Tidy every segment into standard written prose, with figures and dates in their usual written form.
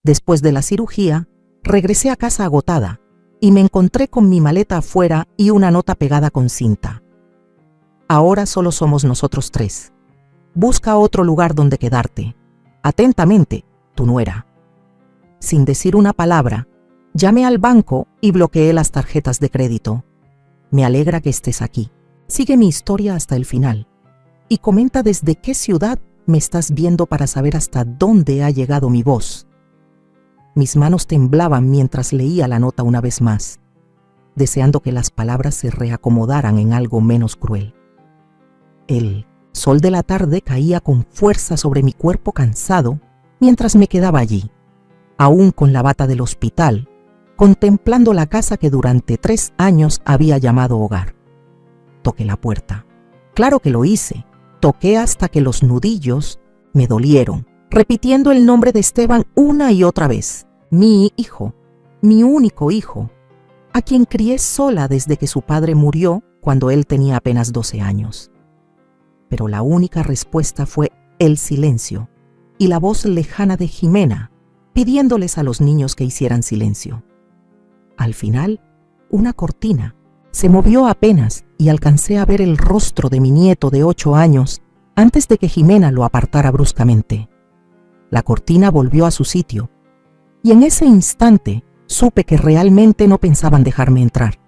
Después de la cirugía, regresé a casa agotada y me encontré con mi maleta afuera y una nota pegada con cinta. Ahora solo somos nosotros 3. Busca otro lugar donde quedarte. Atentamente, tu nuera. Sin decir una palabra, llamé al banco y bloqueé las tarjetas de crédito. Me alegra que estés aquí. Sigue mi historia hasta el final y comenta desde qué ciudad me estás viendo para saber hasta dónde ha llegado mi voz. Mis manos temblaban mientras leía la nota una vez más, deseando que las palabras se reacomodaran en algo menos cruel. El sol de la tarde caía con fuerza sobre mi cuerpo cansado mientras me quedaba allí, aún con la bata del hospital, contemplando la casa que durante 3 años había llamado hogar. Toqué la puerta. Claro que lo hice. Toqué hasta que los nudillos me dolieron, repitiendo el nombre de Esteban una y otra vez. Mi hijo, mi único hijo, a quien crié sola desde que su padre murió cuando él tenía apenas 12 años. Pero la única respuesta fue el silencio y la voz lejana de Jimena, pidiéndoles a los niños que hicieran silencio. Al final, una cortina se movió apenas y alcancé a ver el rostro de mi nieto de 8 años antes de que Jimena lo apartara bruscamente. La cortina volvió a su sitio y en ese instante supe que realmente no pensaban dejarme entrar.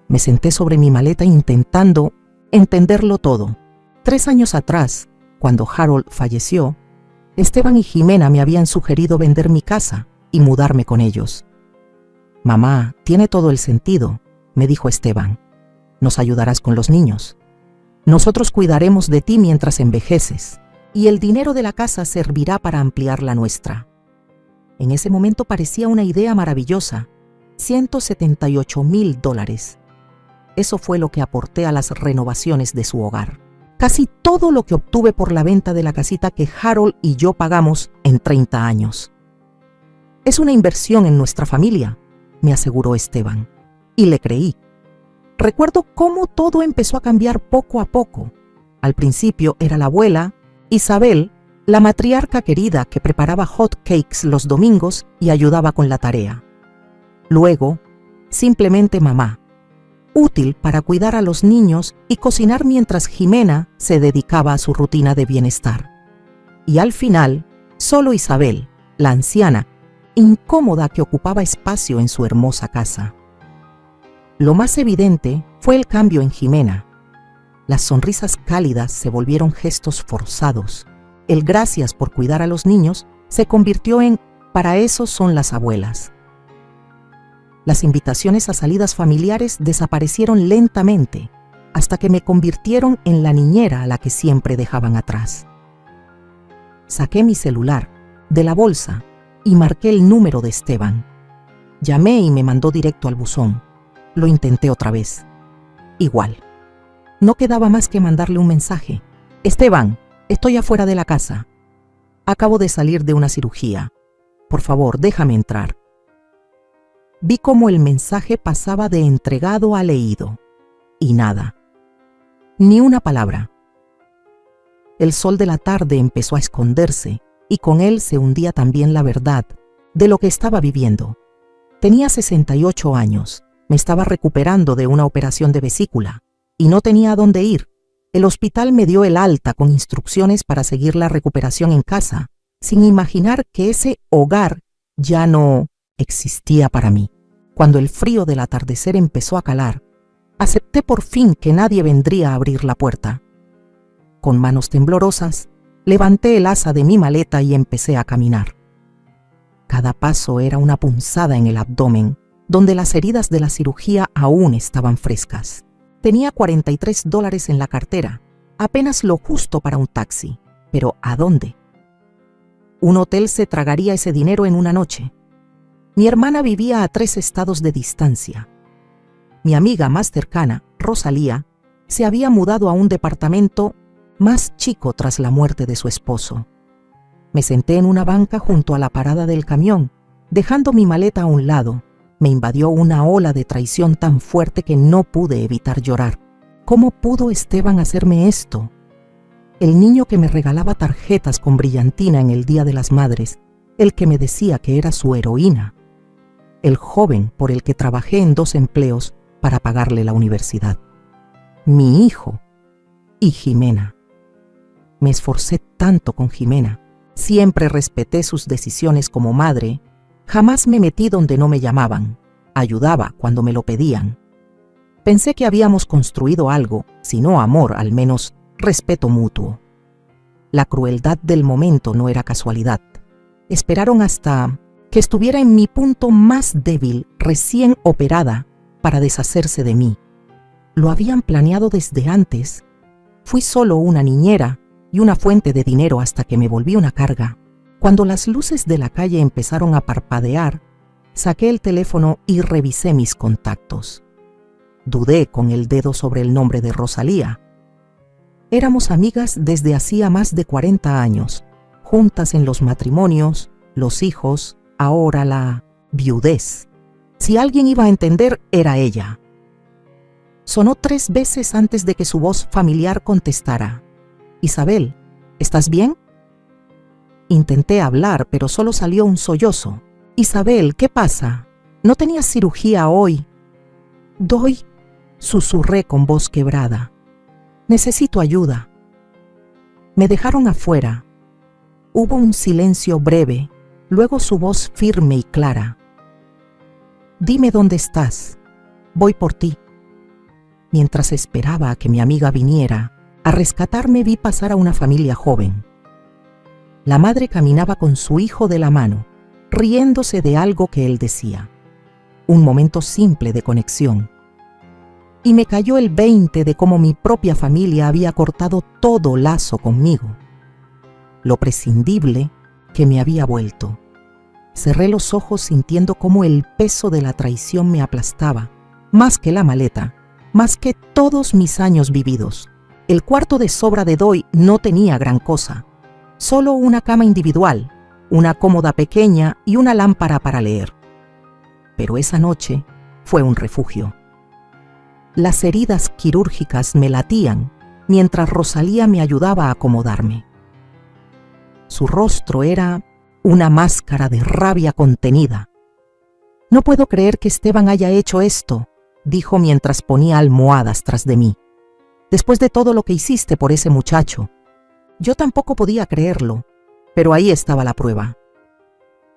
Me senté sobre mi maleta intentando entenderlo todo. 3 años atrás, cuando Harold falleció, Esteban y Jimena me habían sugerido vender mi casa y mudarme con ellos. «Mamá, tiene todo el sentido», me dijo Esteban. «Nos ayudarás con los niños. Nosotros cuidaremos de ti mientras envejeces, y el dinero de la casa servirá para ampliar la nuestra». En ese momento parecía una idea maravillosa. $178,000. Eso fue lo que aporté a las renovaciones de su hogar. Casi todo lo que obtuve por la venta de la casita que Harold y yo pagamos en 30 años. «Es una inversión en nuestra familia», me aseguró Esteban, y le creí. Recuerdo cómo todo empezó a cambiar poco a poco. Al principio era la abuela, Isabel, la matriarca querida que preparaba hot cakes los domingos y ayudaba con la tarea. Luego, simplemente mamá, útil para cuidar a los niños y cocinar mientras Jimena se dedicaba a su rutina de bienestar. Y al final, solo Isabel, la anciana, incómoda que ocupaba espacio en su hermosa casa. Lo más evidente fue el cambio en Jimena. Las sonrisas cálidas se volvieron gestos forzados. El gracias por cuidar a los niños se convirtió en «para eso son las abuelas». Las invitaciones a salidas familiares desaparecieron lentamente hasta que me convirtieron en la niñera a la que siempre dejaban atrás. Saqué mi celular de la bolsa y marqué el número de Esteban. Llamé y me mandó directo al buzón. Lo intenté otra vez. Igual. No quedaba más que mandarle un mensaje. «Esteban, estoy afuera de la casa. Acabo de salir de una cirugía. Por favor, déjame entrar». Vi cómo el mensaje pasaba de entregado a leído. Y nada. Ni una palabra. El sol de la tarde empezó a esconderse y con él se hundía también la verdad de lo que estaba viviendo. Tenía 68 años, me estaba recuperando de una operación de vesícula y no tenía a dónde ir. El hospital me dio el alta con instrucciones para seguir la recuperación en casa, sin imaginar que ese hogar ya no existía para mí. Cuando el frío del atardecer empezó a calar, acepté por fin que nadie vendría a abrir la puerta. Con manos temblorosas, levanté el asa de mi maleta y empecé a caminar. Cada paso era una punzada en el abdomen, donde las heridas de la cirugía aún estaban frescas. Tenía $43 en la cartera, apenas lo justo para un taxi. Pero ¿a dónde? Un hotel se tragaría ese dinero en una noche. Mi hermana vivía a 3 estados de distancia. Mi amiga más cercana, Rosalía, se había mudado a un departamento más chico tras la muerte de su esposo. Me senté en una banca junto a la parada del camión, dejando mi maleta a un lado. Me invadió una ola de traición tan fuerte que no pude evitar llorar. ¿Cómo pudo Esteban hacerme esto? El niño que me regalaba tarjetas con brillantina en el Día de las Madres el que me decía que era su heroína, el joven por el que trabajé en 2 empleos para pagarle la universidad, mi hijo y Jimena. Me esforcé tanto con Jimena, siempre respeté sus decisiones como madre, jamás me metí donde no me llamaban, ayudaba cuando me lo pedían. Pensé que habíamos construido algo, si no amor, al menos respeto mutuo. La crueldad del momento no era casualidad. Esperaron hasta que estuviera en mi punto más débil, recién operada, para deshacerse de mí. Lo habían planeado desde antes. Fui solo una niñera y una fuente de dinero hasta que me volví una carga. Cuando las luces de la calle empezaron a parpadear, saqué el teléfono y revisé mis contactos. Dudé con el dedo sobre el nombre de Rosalía. Éramos amigas desde hacía más de 40 años, juntas en los matrimonios, los hijos, ahora la viudez. Si alguien iba a entender, era ella. Sonó 3 veces antes de que su voz familiar contestara. «Isabel, ¿estás bien?» Intenté hablar, pero solo salió un sollozo. «Isabel, ¿qué pasa? ¿No tenías cirugía hoy?» «Doy», susurré con voz quebrada. «Necesito ayuda». Me dejaron afuera. Hubo un silencio breve, luego su voz firme y clara. «Dime dónde estás. Voy por ti». Mientras esperaba a que mi amiga viniera a rescatarme, vi pasar a una familia joven. La madre caminaba con su hijo de la mano, riéndose de algo que él decía. Un momento simple de conexión. Y me cayó el 20 de cómo mi propia familia había cortado todo lazo conmigo. Lo prescindible que me había vuelto. Cerré los ojos sintiendo cómo el peso de la traición me aplastaba, más que la maleta, más que todos mis años vividos. El cuarto de sobra de Doy no tenía gran cosa, solo una cama individual, una cómoda pequeña y una lámpara para leer. Pero esa noche fue un refugio. Las heridas quirúrgicas me latían mientras Rosalía me ayudaba a acomodarme. Su rostro era una máscara de rabia contenida. «No puedo creer que Esteban haya hecho esto», dijo mientras ponía almohadas tras de mí. «Después de todo lo que hiciste por ese muchacho». Yo tampoco podía creerlo, pero ahí estaba la prueba.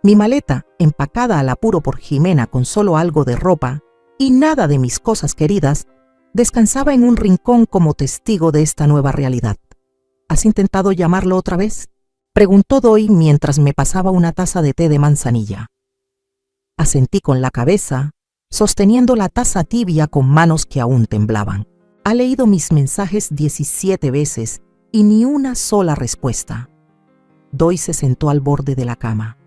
Mi maleta, empacada al apuro por Jimena con solo algo de ropa y nada de mis cosas queridas, descansaba en un rincón como testigo de esta nueva realidad. «¿Has intentado llamarlo otra vez?», preguntó Doy mientras me pasaba una taza de té de manzanilla. Asentí con la cabeza, sosteniendo la taza tibia con manos que aún temblaban. «Ha leído mis mensajes 17 veces y ni una sola respuesta». Doy se sentó al borde de la cama,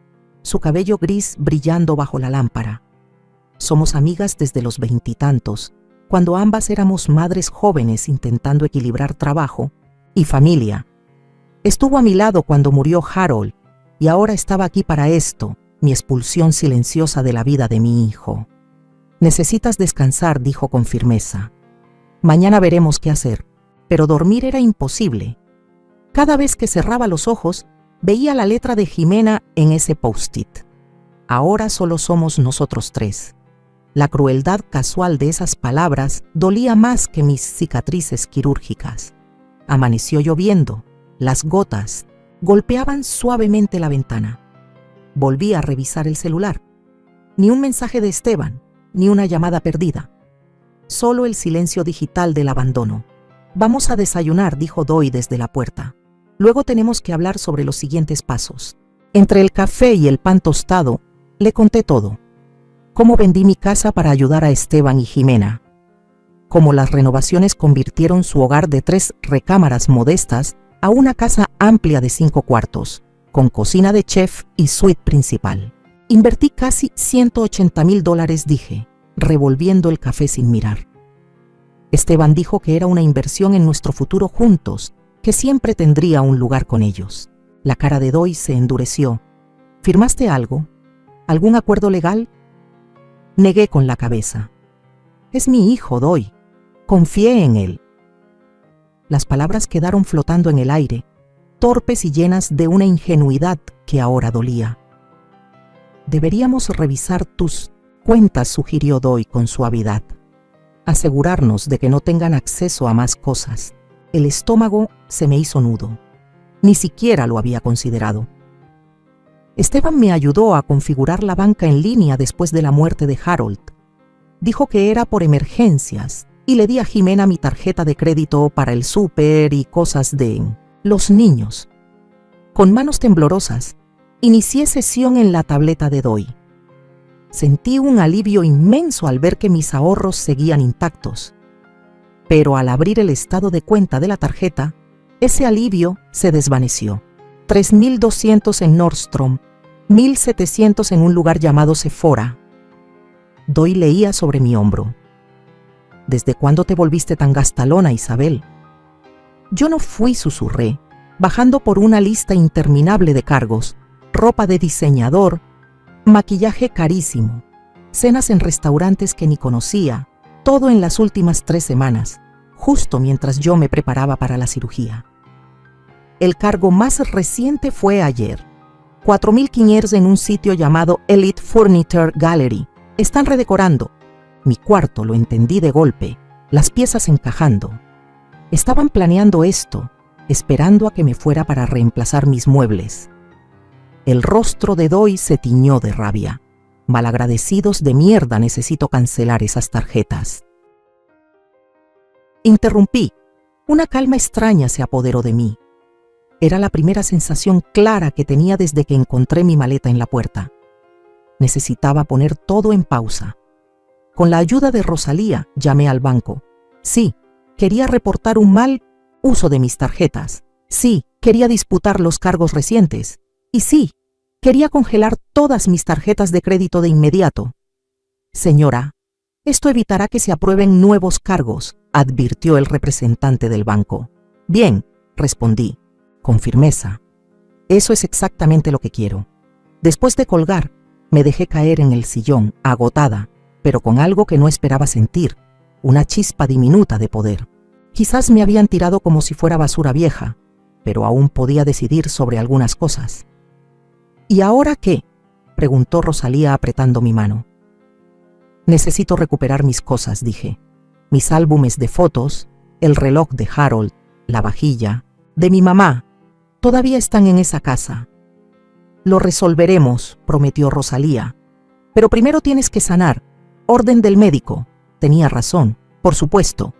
su cabello gris brillando bajo la lámpara. Somos amigas desde los 20 y tantos, cuando ambas éramos madres jóvenes intentando equilibrar trabajo y familia. Estuvo a mi lado cuando murió Harold y ahora estaba aquí para esto, mi expulsión silenciosa de la vida de mi hijo. «Necesitas descansar», dijo con firmeza. «Mañana veremos qué hacer», pero dormir era imposible. Cada vez que cerraba los ojos, veía la letra de Jimena en ese post-it. Ahora solo somos nosotros 3. La crueldad casual de esas palabras dolía más que mis cicatrices quirúrgicas. Amaneció lloviendo. Las gotas golpeaban suavemente la ventana. Volví a revisar el celular. Ni un mensaje de Esteban, ni una llamada perdida. Solo el silencio digital del abandono. «Vamos a desayunar», dijo Doy desde la puerta. «Luego tenemos que hablar sobre los siguientes pasos». Entre el café y el pan tostado, le conté todo. Cómo vendí mi casa para ayudar a Esteban y Jimena. Cómo las renovaciones convirtieron su hogar de 3 recámaras modestas a una casa amplia de 5 cuartos, con cocina de chef y suite principal. Invertí casi $180,000, dije, revolviendo el café sin mirar. Esteban dijo que era una inversión en nuestro futuro juntos, que siempre tendría un lugar con ellos. La cara de Doy se endureció. «¿Firmaste algo? ¿Algún acuerdo legal?» Negué con la cabeza. «Es mi hijo, Doy. Confié en él». Las palabras quedaron flotando en el aire, torpes y llenas de una ingenuidad que ahora dolía. Deberíamos revisar tus cuentas, sugirió Doy con suavidad. Asegurarnos de que no tengan acceso a más cosas. El estómago se me hizo nudo. Ni siquiera lo había considerado. Esteban me ayudó a configurar la banca en línea después de la muerte de Harold. Dijo que era por emergencias y le di a Jimena mi tarjeta de crédito para el súper y cosas de los niños. Con manos temblorosas, inicié sesión en la tableta de Doy. Sentí un alivio inmenso al ver que mis ahorros seguían intactos. Pero al abrir el estado de cuenta de la tarjeta, ese alivio se desvaneció. 3.200 en Nordstrom, 1.700 en un lugar llamado Sephora. Doy leía sobre mi hombro. ¿Desde cuándo te volviste tan gastalona, Isabel? Yo no fui, susurré, bajando por una lista interminable de cargos, ropa de diseñador, maquillaje carísimo, cenas en restaurantes que ni conocía, todo en las últimas 3 semanas, justo mientras yo me preparaba para la cirugía. El cargo más reciente fue ayer. 4.500 en un sitio llamado Elite Furniture Gallery. Están redecorando. Mi cuarto, lo entendí de golpe, las piezas encajando. Estaban planeando esto, esperando a que me fuera para reemplazar mis muebles. El rostro de Doy se tiñó de rabia. Malagradecidos de mierda, necesito cancelar esas tarjetas. Interrumpí. Una calma extraña se apoderó de mí. Era la primera sensación clara que tenía desde que encontré mi maleta en la puerta. Necesitaba poner todo en pausa. Con la ayuda de Rosalía, llamé al banco. Sí, quería reportar un mal uso de mis tarjetas. Sí, quería disputar los cargos recientes. Y sí, quería congelar todas mis tarjetas de crédito de inmediato. Señora, esto evitará que se aprueben nuevos cargos, advirtió el representante del banco. Bien, respondí, con firmeza. Eso es exactamente lo que quiero. Después de colgar, me dejé caer en el sillón, agotada, pero con algo que no esperaba sentir, una chispa diminuta de poder. Quizás me habían tirado como si fuera basura vieja, pero aún podía decidir sobre algunas cosas. ¿Y ahora qué?, preguntó Rosalía apretando mi mano. Necesito recuperar mis cosas, dije. Mis álbumes de fotos, el reloj de Harold, la vajilla, de mi mamá, todavía están en esa casa. Lo resolveremos, prometió Rosalía. Pero primero tienes que sanar. Orden del médico. Tenía razón, por supuesto.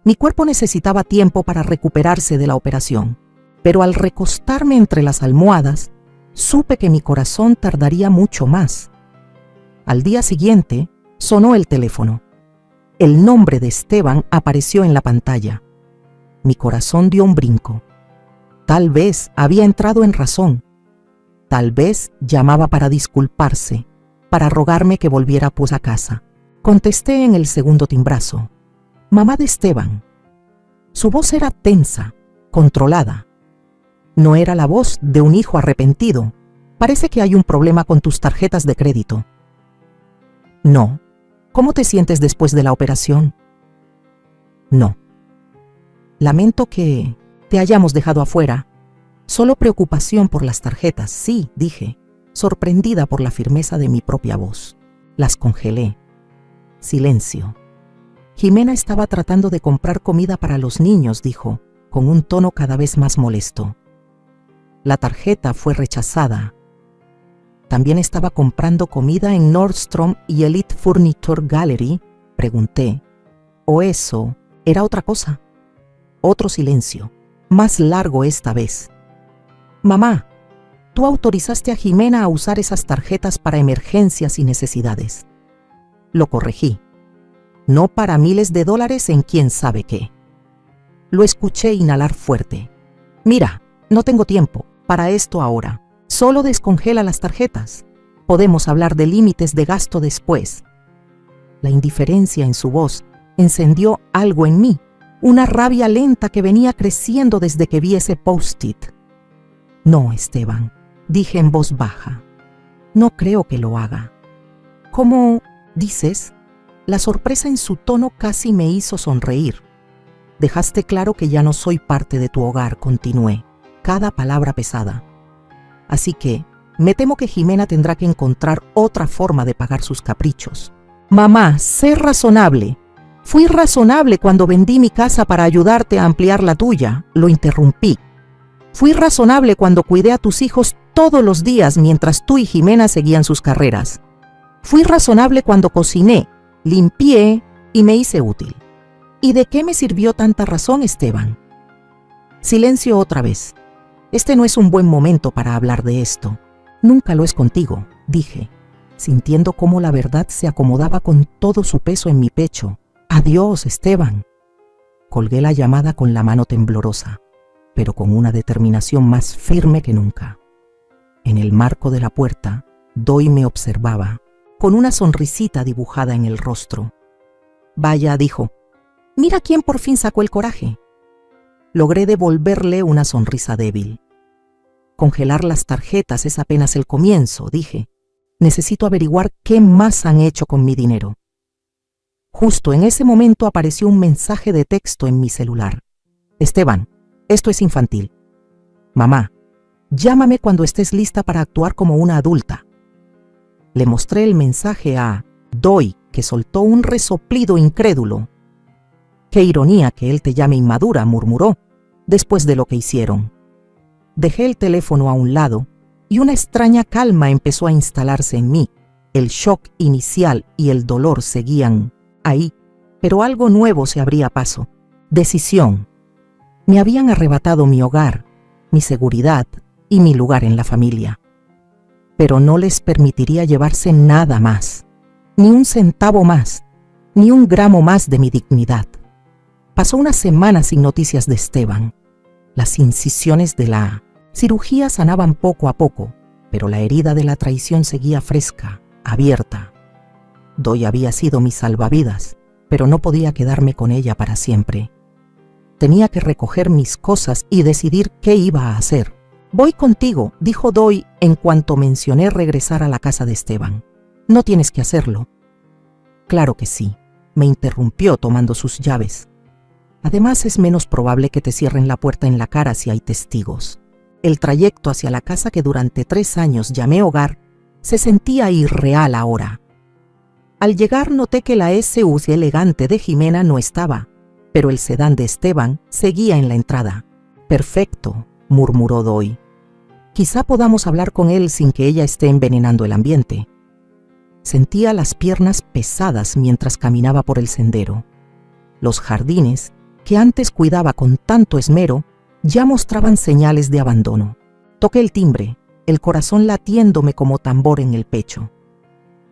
Mi cuerpo necesitaba tiempo para recuperarse de la operación. Pero al recostarme entre las almohadas, supe que mi corazón tardaría mucho más. Al día siguiente, sonó el teléfono. El nombre de Esteban apareció en la pantalla. Mi corazón dio un brinco. Tal vez había entrado en razón. Tal vez llamaba para disculparse, para rogarme que volviera pues a casa. Contesté en el segundo timbrazo. Mamá de Esteban. Su voz era tensa, controlada. No era la voz de un hijo arrepentido. Parece que hay un problema con tus tarjetas de crédito. No. ¿Cómo te sientes después de la operación? No. Lamento que te hayamos dejado afuera. Solo preocupación por las tarjetas, sí, dije, sorprendida por la firmeza de mi propia voz. Las congelé. Silencio. Jimena estaba tratando de comprar comida para los niños, dijo, con un tono cada vez más molesto. La tarjeta fue rechazada. ¿También estaba comprando comida en Nordstrom y Elite Furniture Gallery? Pregunté. ¿O eso era otra cosa? Otro silencio, más largo esta vez. Mamá, tú autorizaste a Jimena a usar esas tarjetas para emergencias y necesidades. Lo corregí. No para miles de dólares en quién sabe qué. Lo escuché inhalar fuerte. Mira, no tengo tiempo para esto ahora. Solo descongela las tarjetas. Podemos hablar de límites de gasto después. La indiferencia en su voz encendió algo en mí, una rabia lenta que venía creciendo desde que vi ese post-it. No, Esteban, dije en voz baja. No creo que lo haga. ¿Cómo dices? La sorpresa en su tono casi me hizo sonreír. Dejaste claro que ya no soy parte de tu hogar, continué, cada palabra pesada. Así que, Me temo que Jimena tendrá que encontrar otra forma de pagar sus caprichos. Mamá, sé razonable. Fui razonable cuando vendí mi casa para ayudarte a ampliar la tuya, lo interrumpí. Fui razonable cuando cuidé a tus hijos todos los días mientras tú y Jimena seguían sus carreras. Fui razonable cuando cociné, limpié y me hice útil. ¿Y de qué me sirvió tanta razón, Esteban? Silencio otra vez. Este no es un buen momento para hablar de esto. Nunca lo es contigo, dije, sintiendo cómo la verdad se acomodaba con todo su peso en mi pecho. Adiós, Esteban. Colgué la llamada con la mano temblorosa, pero con una determinación más firme que nunca. En el marco de la puerta, Doy me observaba, con una sonrisita dibujada en el rostro. Vaya, dijo, mira quién por fin sacó el coraje. Logré devolverle una sonrisa débil. Congelar las tarjetas es apenas el comienzo, dije. Necesito averiguar qué más han hecho con mi dinero. Justo en ese momento apareció un mensaje de texto en mi celular. Esteban, esto es infantil. Mamá, llámame cuando estés lista para actuar como una adulta. Le mostré el mensaje a Doy, que soltó un resoplido incrédulo. Qué ironía que él te llame inmadura, murmuró, después de lo que hicieron. Dejé el teléfono a un lado y una extraña calma empezó a instalarse en mí. El shock inicial y el dolor seguían ahí, pero algo nuevo se abría paso. Decisión. Me habían arrebatado mi hogar, mi seguridad y mi lugar en la familia. Pero no les permitiría llevarse nada más, ni un centavo más, ni un gramo más de mi dignidad. Pasó una semana sin noticias de Esteban. Las incisiones de la cirugía sanaban poco a poco, pero la herida de la traición seguía fresca, abierta. Doy había sido mi salvavidas, pero no podía quedarme con ella para siempre. Tenía que recoger mis cosas y decidir qué iba a hacer. Voy contigo, dijo Doy en cuanto mencioné regresar a la casa de Esteban. No tienes que hacerlo. Claro que sí, me interrumpió tomando sus llaves. Además, es menos probable que te cierren la puerta en la cara si hay testigos. El trayecto hacia la casa que durante 3 años llamé hogar se sentía irreal ahora. Al llegar noté que la SUV elegante de Jimena no estaba, pero el sedán de Esteban seguía en la entrada. Perfecto, murmuró Doy. Quizá podamos hablar con él sin que ella esté envenenando el ambiente. Sentía las piernas pesadas mientras caminaba por el sendero. Los jardines, que antes cuidaba con tanto esmero, ya mostraban señales de abandono. Toqué el timbre, el corazón latiéndome como tambor en el pecho.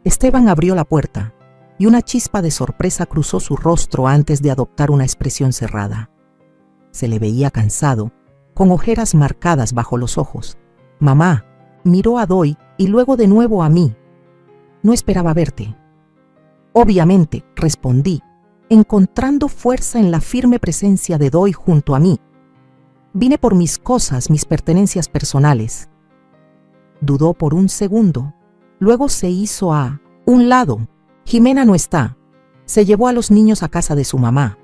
Esteban abrió la puerta y una chispa de sorpresa cruzó su rostro antes de adoptar una expresión cerrada. Se le veía cansado, con ojeras marcadas bajo los ojos. Mamá, miró a Doy y luego de nuevo a mí. No esperaba verte. Obviamente, respondí, encontrando fuerza en la firme presencia de Doy junto a mí. Vine por mis cosas, mis pertenencias personales. Dudó por un segundo, luego se hizo a un lado. Jimena no está. Se llevó a los niños a casa de su mamá.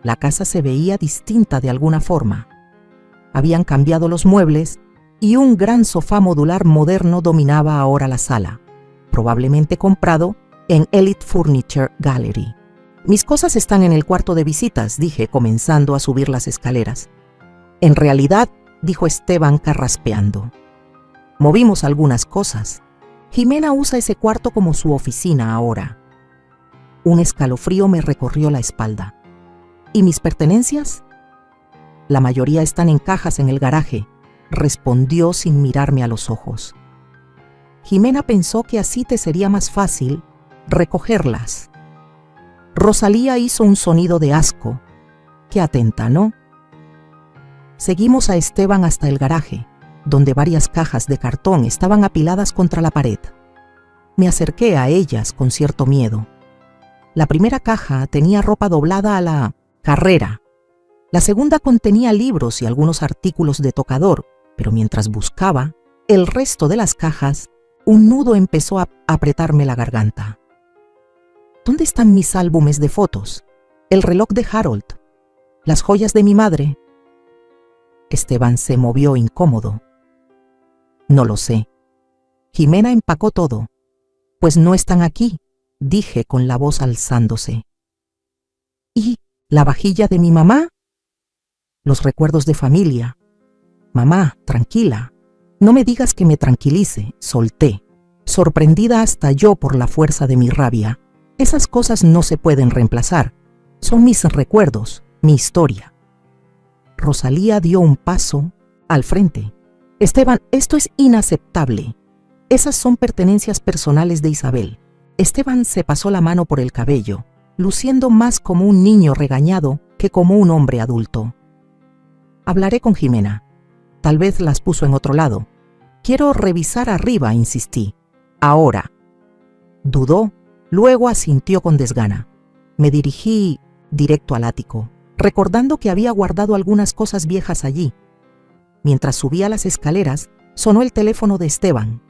La casa se veía distinta de alguna forma. Habían cambiado los muebles y un gran sofá modular moderno dominaba ahora la sala, probablemente comprado en Elite Furniture Gallery. Mis cosas están en el cuarto de visitas, dije, comenzando a subir las escaleras. En realidad, dijo Esteban carraspeando. Movimos algunas cosas. Jimena usa ese cuarto como su oficina ahora. Un escalofrío me recorrió la espalda. ¿Y mis pertenencias? La mayoría están en cajas en el garaje, respondió sin mirarme a los ojos. Jimena pensó que así te sería más fácil recogerlas. Rosalía hizo un sonido de asco. Qué atenta, ¿no? Seguimos a Esteban hasta el garaje, donde varias cajas de cartón estaban apiladas contra la pared. Me acerqué a ellas con cierto miedo. La primera caja tenía ropa doblada a la carrera. La segunda contenía libros y algunos artículos de tocador, pero mientras buscaba el resto de las cajas, un nudo empezó a apretarme la garganta. ¿Dónde están mis álbumes de fotos? El reloj de Harold, las joyas de mi madre. Esteban se movió incómodo. No lo sé. Jimena empacó todo. Pues no están aquí, dije con la voz alzándose. ¿Y la vajilla de mi mamá? Los recuerdos de familia. Mamá, tranquila. No me digas que me tranquilice, solté, sorprendida hasta yo por la fuerza de mi rabia. Esas cosas no se pueden reemplazar. Son mis recuerdos, mi historia. Rosalía dio un paso al frente. Esteban, esto es inaceptable. Esas son pertenencias personales de Isabel. Esteban se pasó la mano por el cabello, luciendo más como un niño regañado que como un hombre adulto. Hablaré con Jimena. Tal vez las puso en otro lado. Quiero revisar arriba, insistí. Ahora. Dudó, luego asintió con desgana. Me dirigí directo al ático, recordando que había guardado algunas cosas viejas allí. Mientras subía las escaleras, sonó el teléfono de Esteban.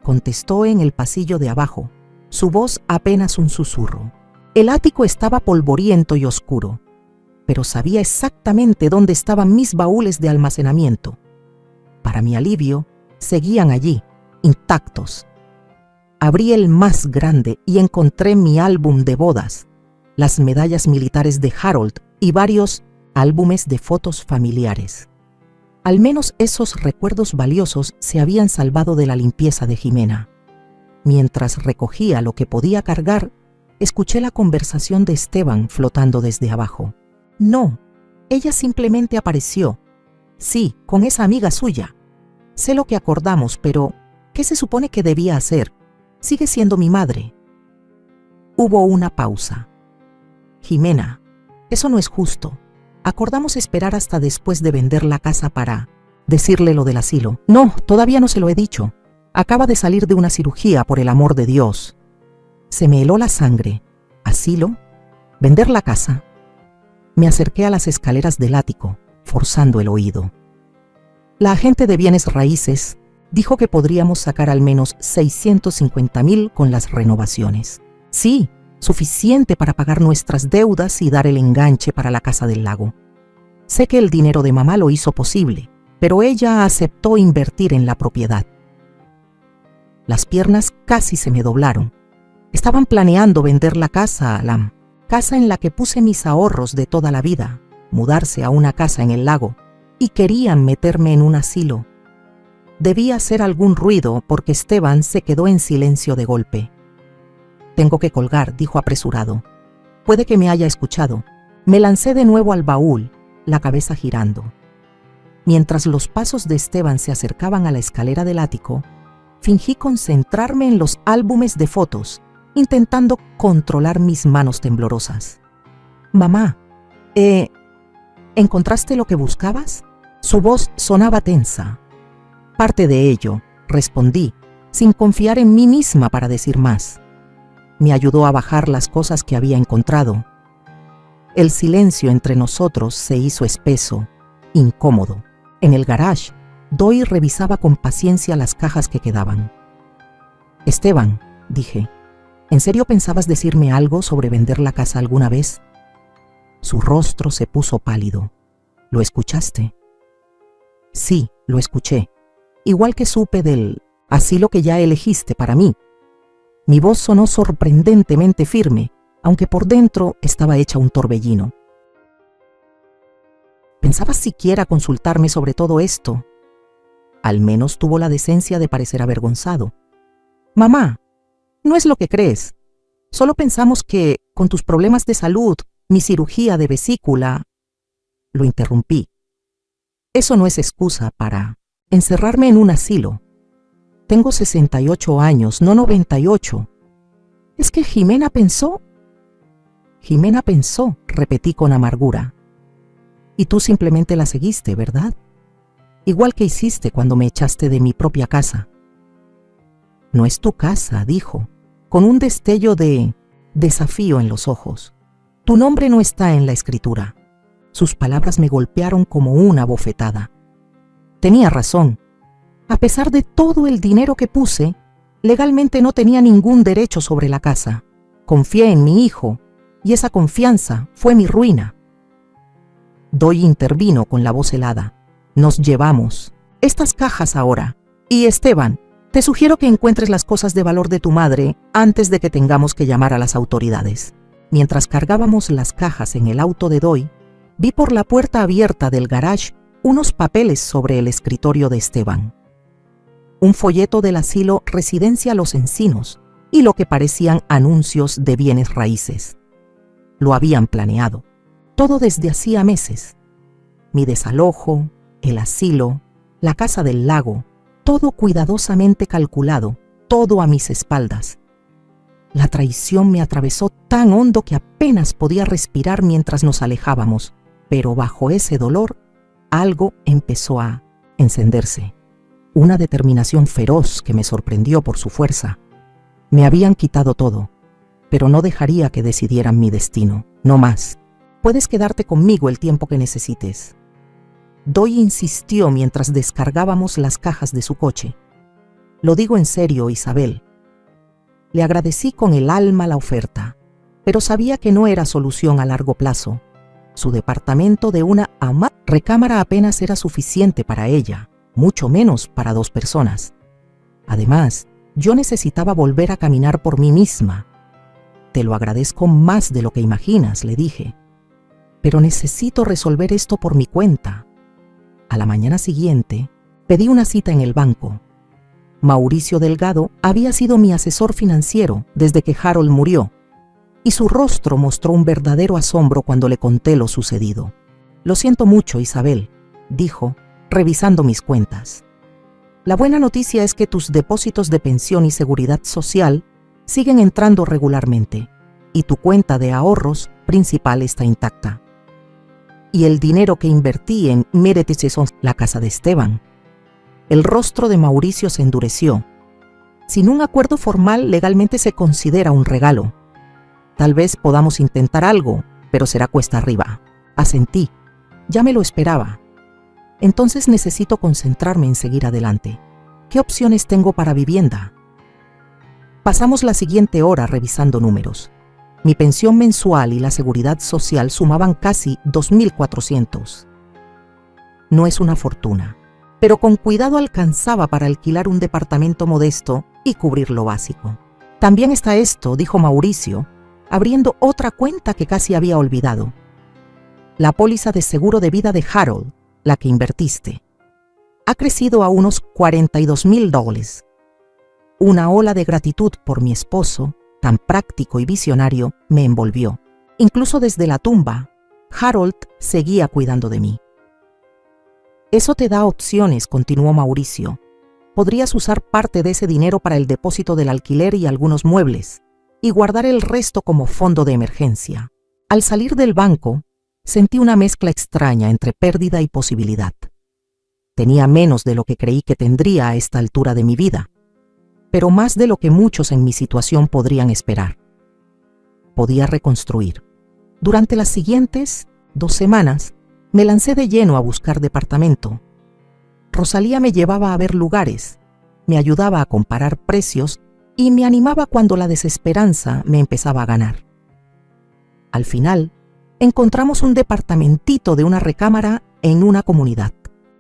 Contestó en el pasillo de abajo, su voz apenas un susurro. El ático estaba polvoriento y oscuro, pero sabía exactamente dónde estaban mis baúles de almacenamiento. Para mi alivio, seguían allí, intactos. Abrí el más grande y encontré mi álbum de bodas, las medallas militares de Harold y varios álbumes de fotos familiares. Al menos esos recuerdos valiosos se habían salvado de la limpieza de Jimena. Mientras recogía lo que podía cargar, escuché la conversación de Esteban flotando desde abajo. No, ella simplemente apareció. Sí, con esa amiga suya. Sé lo que acordamos, pero ¿qué se supone que debía hacer? Sigue siendo mi madre. Hubo una pausa. Jimena, eso no es justo. Acordamos esperar hasta después de vender la casa para decirle lo del asilo. No, todavía no se lo he dicho. Acaba de salir de una cirugía, por el amor de Dios. Se me heló la sangre. ¿Asilo? ¿Vender la casa? Me acerqué a las escaleras del ático, forzando el oído. La agente de bienes raíces dijo que podríamos sacar al menos 650,000 con las renovaciones. Sí, suficiente para pagar nuestras deudas y dar el enganche para la casa del lago. Sé que el dinero de mamá lo hizo posible, pero ella aceptó invertir en la propiedad. Las piernas casi se me doblaron. Estaban planeando vender la casa, Alam, casa en la que puse mis ahorros de toda la vida, mudarse a una casa en el lago, y querían meterme en un asilo. Debía hacer algún ruido porque Esteban se quedó en silencio de golpe. Tengo que colgar, dijo apresurado. Puede que me haya escuchado. Me lancé de nuevo al baúl, la cabeza girando. Mientras los pasos de Esteban se acercaban a la escalera del ático, fingí concentrarme en los álbumes de fotos, intentando controlar mis manos temblorosas. Mamá, ¿encontraste lo que buscabas? Su voz sonaba tensa. Parte de ello, respondí, sin confiar en mí misma para decir más. Me ayudó a bajar las cosas que había encontrado. El silencio entre nosotros se hizo espeso, incómodo. En el garage, Doy revisaba con paciencia las cajas que quedaban. Esteban, dije, ¿en serio pensabas decirme algo sobre vender la casa alguna vez? Su rostro se puso pálido. ¿Lo escuchaste? Sí, lo escuché. Igual que supe del asilo que ya elegiste para mí. Mi voz sonó sorprendentemente firme, aunque por dentro estaba hecha un torbellino. ¿Pensabas siquiera consultarme sobre todo esto? Al menos tuvo la decencia de parecer avergonzado. Mamá, no es lo que crees. Solo pensamos que, con tus problemas de salud, mi cirugía de vesícula... Lo interrumpí. Eso no es excusa para encerrarme en un asilo. Tengo 68 años, no 98. ¿Es que Jimena pensó? Jimena pensó, repetí con amargura. Y tú simplemente la seguiste, ¿verdad? Igual que hiciste cuando me echaste de mi propia casa. No es tu casa, dijo, con un destello de desafío en los ojos. Tu nombre no está en la escritura. Sus palabras me golpearon como una bofetada. Tenía razón. A pesar de todo el dinero que puse, legalmente no tenía ningún derecho sobre la casa. Confié en mi hijo, y esa confianza fue mi ruina. Doy intervino con la voz helada. Nos llevamos estas cajas ahora. Y Esteban, Te sugiero que encuentres las cosas de valor de tu madre antes de que tengamos que llamar a las autoridades. Mientras cargábamos las cajas en el auto de Doy, vi por la puerta abierta del garage unos papeles sobre el escritorio de Esteban. Un folleto del asilo Residencia Los Encinos y lo que parecían anuncios de bienes raíces. Lo habían planeado, todo desde hacía meses. Mi desalojo, el asilo, la casa del lago, todo cuidadosamente calculado, todo a mis espaldas. La traición me atravesó tan hondo que apenas podía respirar mientras nos alejábamos, pero bajo ese dolor, algo empezó a encenderse. Una determinación feroz que me sorprendió por su fuerza. Me habían quitado todo, pero no dejaría que decidieran mi destino, no más. Puedes quedarte conmigo el tiempo que necesites. Doy insistió mientras descargábamos las cajas de su coche. Lo digo en serio, Isabel. Le agradecí con el alma la oferta, pero sabía que no era solución a largo plazo. Su departamento de una recámara apenas era suficiente para ella, mucho menos para 2 personas. Además, yo necesitaba volver a caminar por mí misma. Te lo agradezco más de lo que imaginas, le dije. Pero necesito resolver esto por mi cuenta. A la mañana siguiente, pedí una cita en el banco. Mauricio Delgado había sido mi asesor financiero desde que Harold murió, y su rostro mostró un verdadero asombro cuando le conté lo sucedido. Lo siento mucho, Isabel, dijo, revisando mis cuentas. La buena noticia es que tus depósitos de pensión y seguridad social siguen entrando regularmente, y tu cuenta de ahorros principal está intacta. Y el dinero que invertí en la casa de Esteban. El rostro de Mauricio se endureció. Sin un acuerdo formal, legalmente se considera un regalo. Tal vez podamos intentar algo, pero será cuesta arriba. Asentí. Ya me lo esperaba. Entonces necesito concentrarme en seguir adelante. ¿Qué opciones tengo para vivienda? Pasamos la siguiente hora revisando números. Mi pensión mensual y la seguridad social sumaban casi 2.400. No es una fortuna, pero con cuidado alcanzaba para alquilar un departamento modesto y cubrir lo básico. También está esto, dijo Mauricio, abriendo otra cuenta que casi había olvidado. La póliza de seguro de vida de Harold, la que invertiste, ha crecido a unos $42,000. Una ola de gratitud por mi esposo, tan práctico y visionario, me envolvió. Incluso desde la tumba, Harold seguía cuidando de mí. Eso te da opciones, continuó Mauricio. Podrías usar parte de ese dinero para el depósito del alquiler y algunos muebles, y guardar el resto como fondo de emergencia. Al salir del banco, sentí una mezcla extraña entre pérdida y posibilidad. Tenía menos de lo que creí que tendría a esta altura de mi vida, pero más de lo que muchos en mi situación podrían esperar. Podía reconstruir. Durante las siguientes 2 semanas, me lancé de lleno a buscar departamento. Rosalía me llevaba a ver lugares, me ayudaba a comparar precios y me animaba cuando la desesperanza me empezaba a ganar. Al final, encontramos un departamentito de una recámara en una comunidad,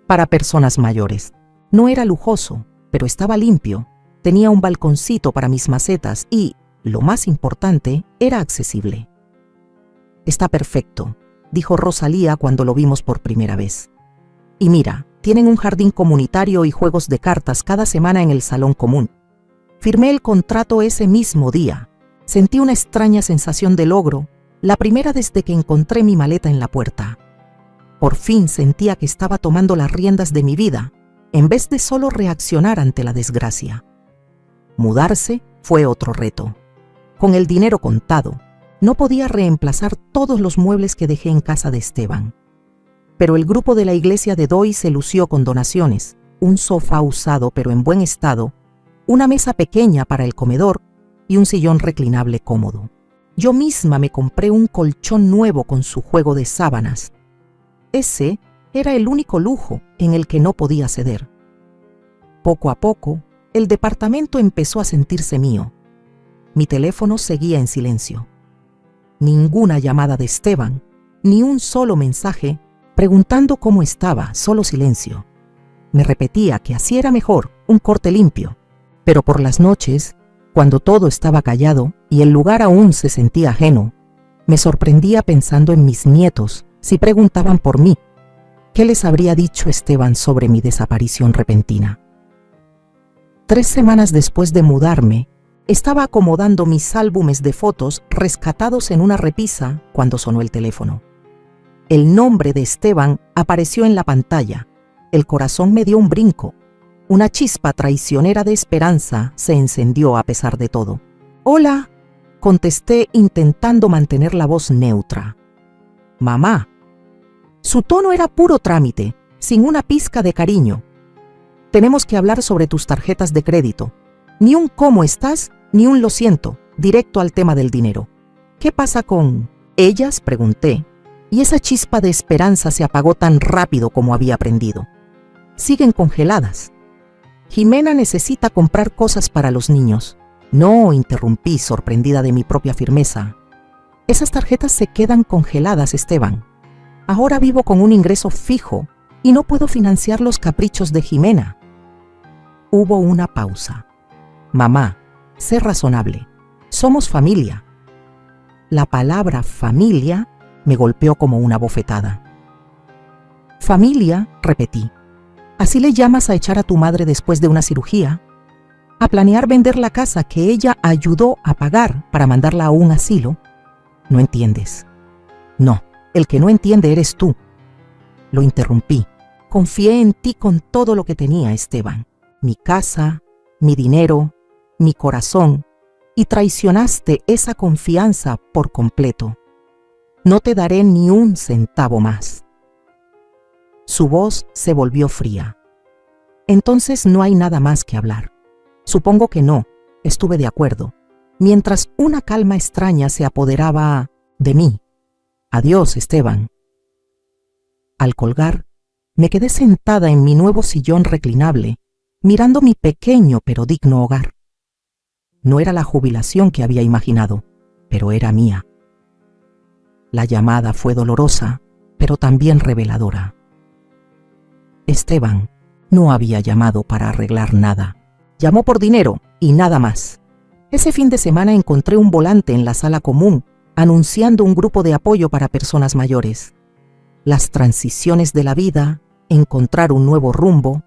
para personas mayores. No era lujoso, pero estaba limpio. Tenía un balconcito para mis macetas y, lo más importante, era accesible. Está perfecto, dijo Rosalía cuando lo vimos por primera vez. Y mira, tienen un jardín comunitario y juegos de cartas cada semana en el salón común. Firmé el contrato ese mismo día. Sentí una extraña sensación de logro, la primera desde que encontré mi maleta en la puerta. Por fin sentía que estaba tomando las riendas de mi vida, en vez de solo reaccionar ante la desgracia. Mudarse fue otro reto. Con el dinero contado, no podía reemplazar todos los muebles que dejé en casa de Esteban. Pero el grupo de la iglesia de Doy se lució con donaciones, un sofá usado pero en buen estado, una mesa pequeña para el comedor y un sillón reclinable cómodo. Yo misma me compré un colchón nuevo con su juego de sábanas. Ese era el único lujo en el que no podía ceder. Poco a poco, el departamento empezó a sentirse mío. Mi teléfono seguía en silencio. Ninguna llamada de Esteban, ni un solo mensaje preguntando cómo estaba, solo silencio. Me repetía que así era mejor, un corte limpio, Pero por las noches, cuando todo estaba callado y el lugar aún se sentía ajeno, me sorprendía pensando en mis nietos si preguntaban por mí. ¿Qué les habría dicho Esteban sobre mi desaparición repentina? 3 semanas después de mudarme, estaba acomodando mis álbumes de fotos rescatados en una repisa cuando sonó el teléfono. El nombre de Esteban apareció en la pantalla. El corazón me dio un brinco. Una chispa traicionera de esperanza se encendió a pesar de todo. «Hola», contesté intentando mantener la voz neutra. «Mamá». Su tono era puro trámite, sin una pizca de cariño. «Tenemos que hablar sobre tus tarjetas de crédito. Ni un cómo estás, ni un lo siento, directo al tema del dinero. ¿Qué pasa con ellas?», pregunté, y esa chispa de esperanza se apagó tan rápido como había aprendido. «Siguen congeladas. Jimena necesita comprar cosas para los niños». «No», interrumpí, sorprendida de mi propia firmeza. «Esas tarjetas se quedan congeladas, Esteban. Ahora vivo con un ingreso fijo y no puedo financiar los caprichos de Jimena». Hubo una pausa. «Mamá, sé razonable. Somos familia». La palabra familia me golpeó como una bofetada. «Familia», repetí. «¿Así le llamas a echar a tu madre después de una cirugía? ¿A planear vender la casa que ella ayudó a pagar para mandarla a un asilo? No entiendes». «No, el que no entiende eres tú». Lo interrumpí. «Confié en ti con todo lo que tenía, Esteban. Mi casa, mi dinero, mi corazón, y traicionaste esa confianza por completo. No te daré ni un centavo más». Su voz se volvió fría. «Entonces no hay nada más que hablar». «Supongo que no», estuve de acuerdo, mientras una calma extraña se apoderaba de mí. «Adiós, Esteban». Al colgar, me quedé sentada en mi nuevo sillón reclinable, mirando mi pequeño pero digno hogar. No era la jubilación que había imaginado, pero era mía. La llamada fue dolorosa, pero también reveladora. Esteban no había llamado para arreglar nada. Llamó por dinero y nada más. Ese fin de semana encontré un volante en la sala común anunciando un grupo de apoyo para personas mayores. Las transiciones de la vida, encontrar un nuevo rumbo,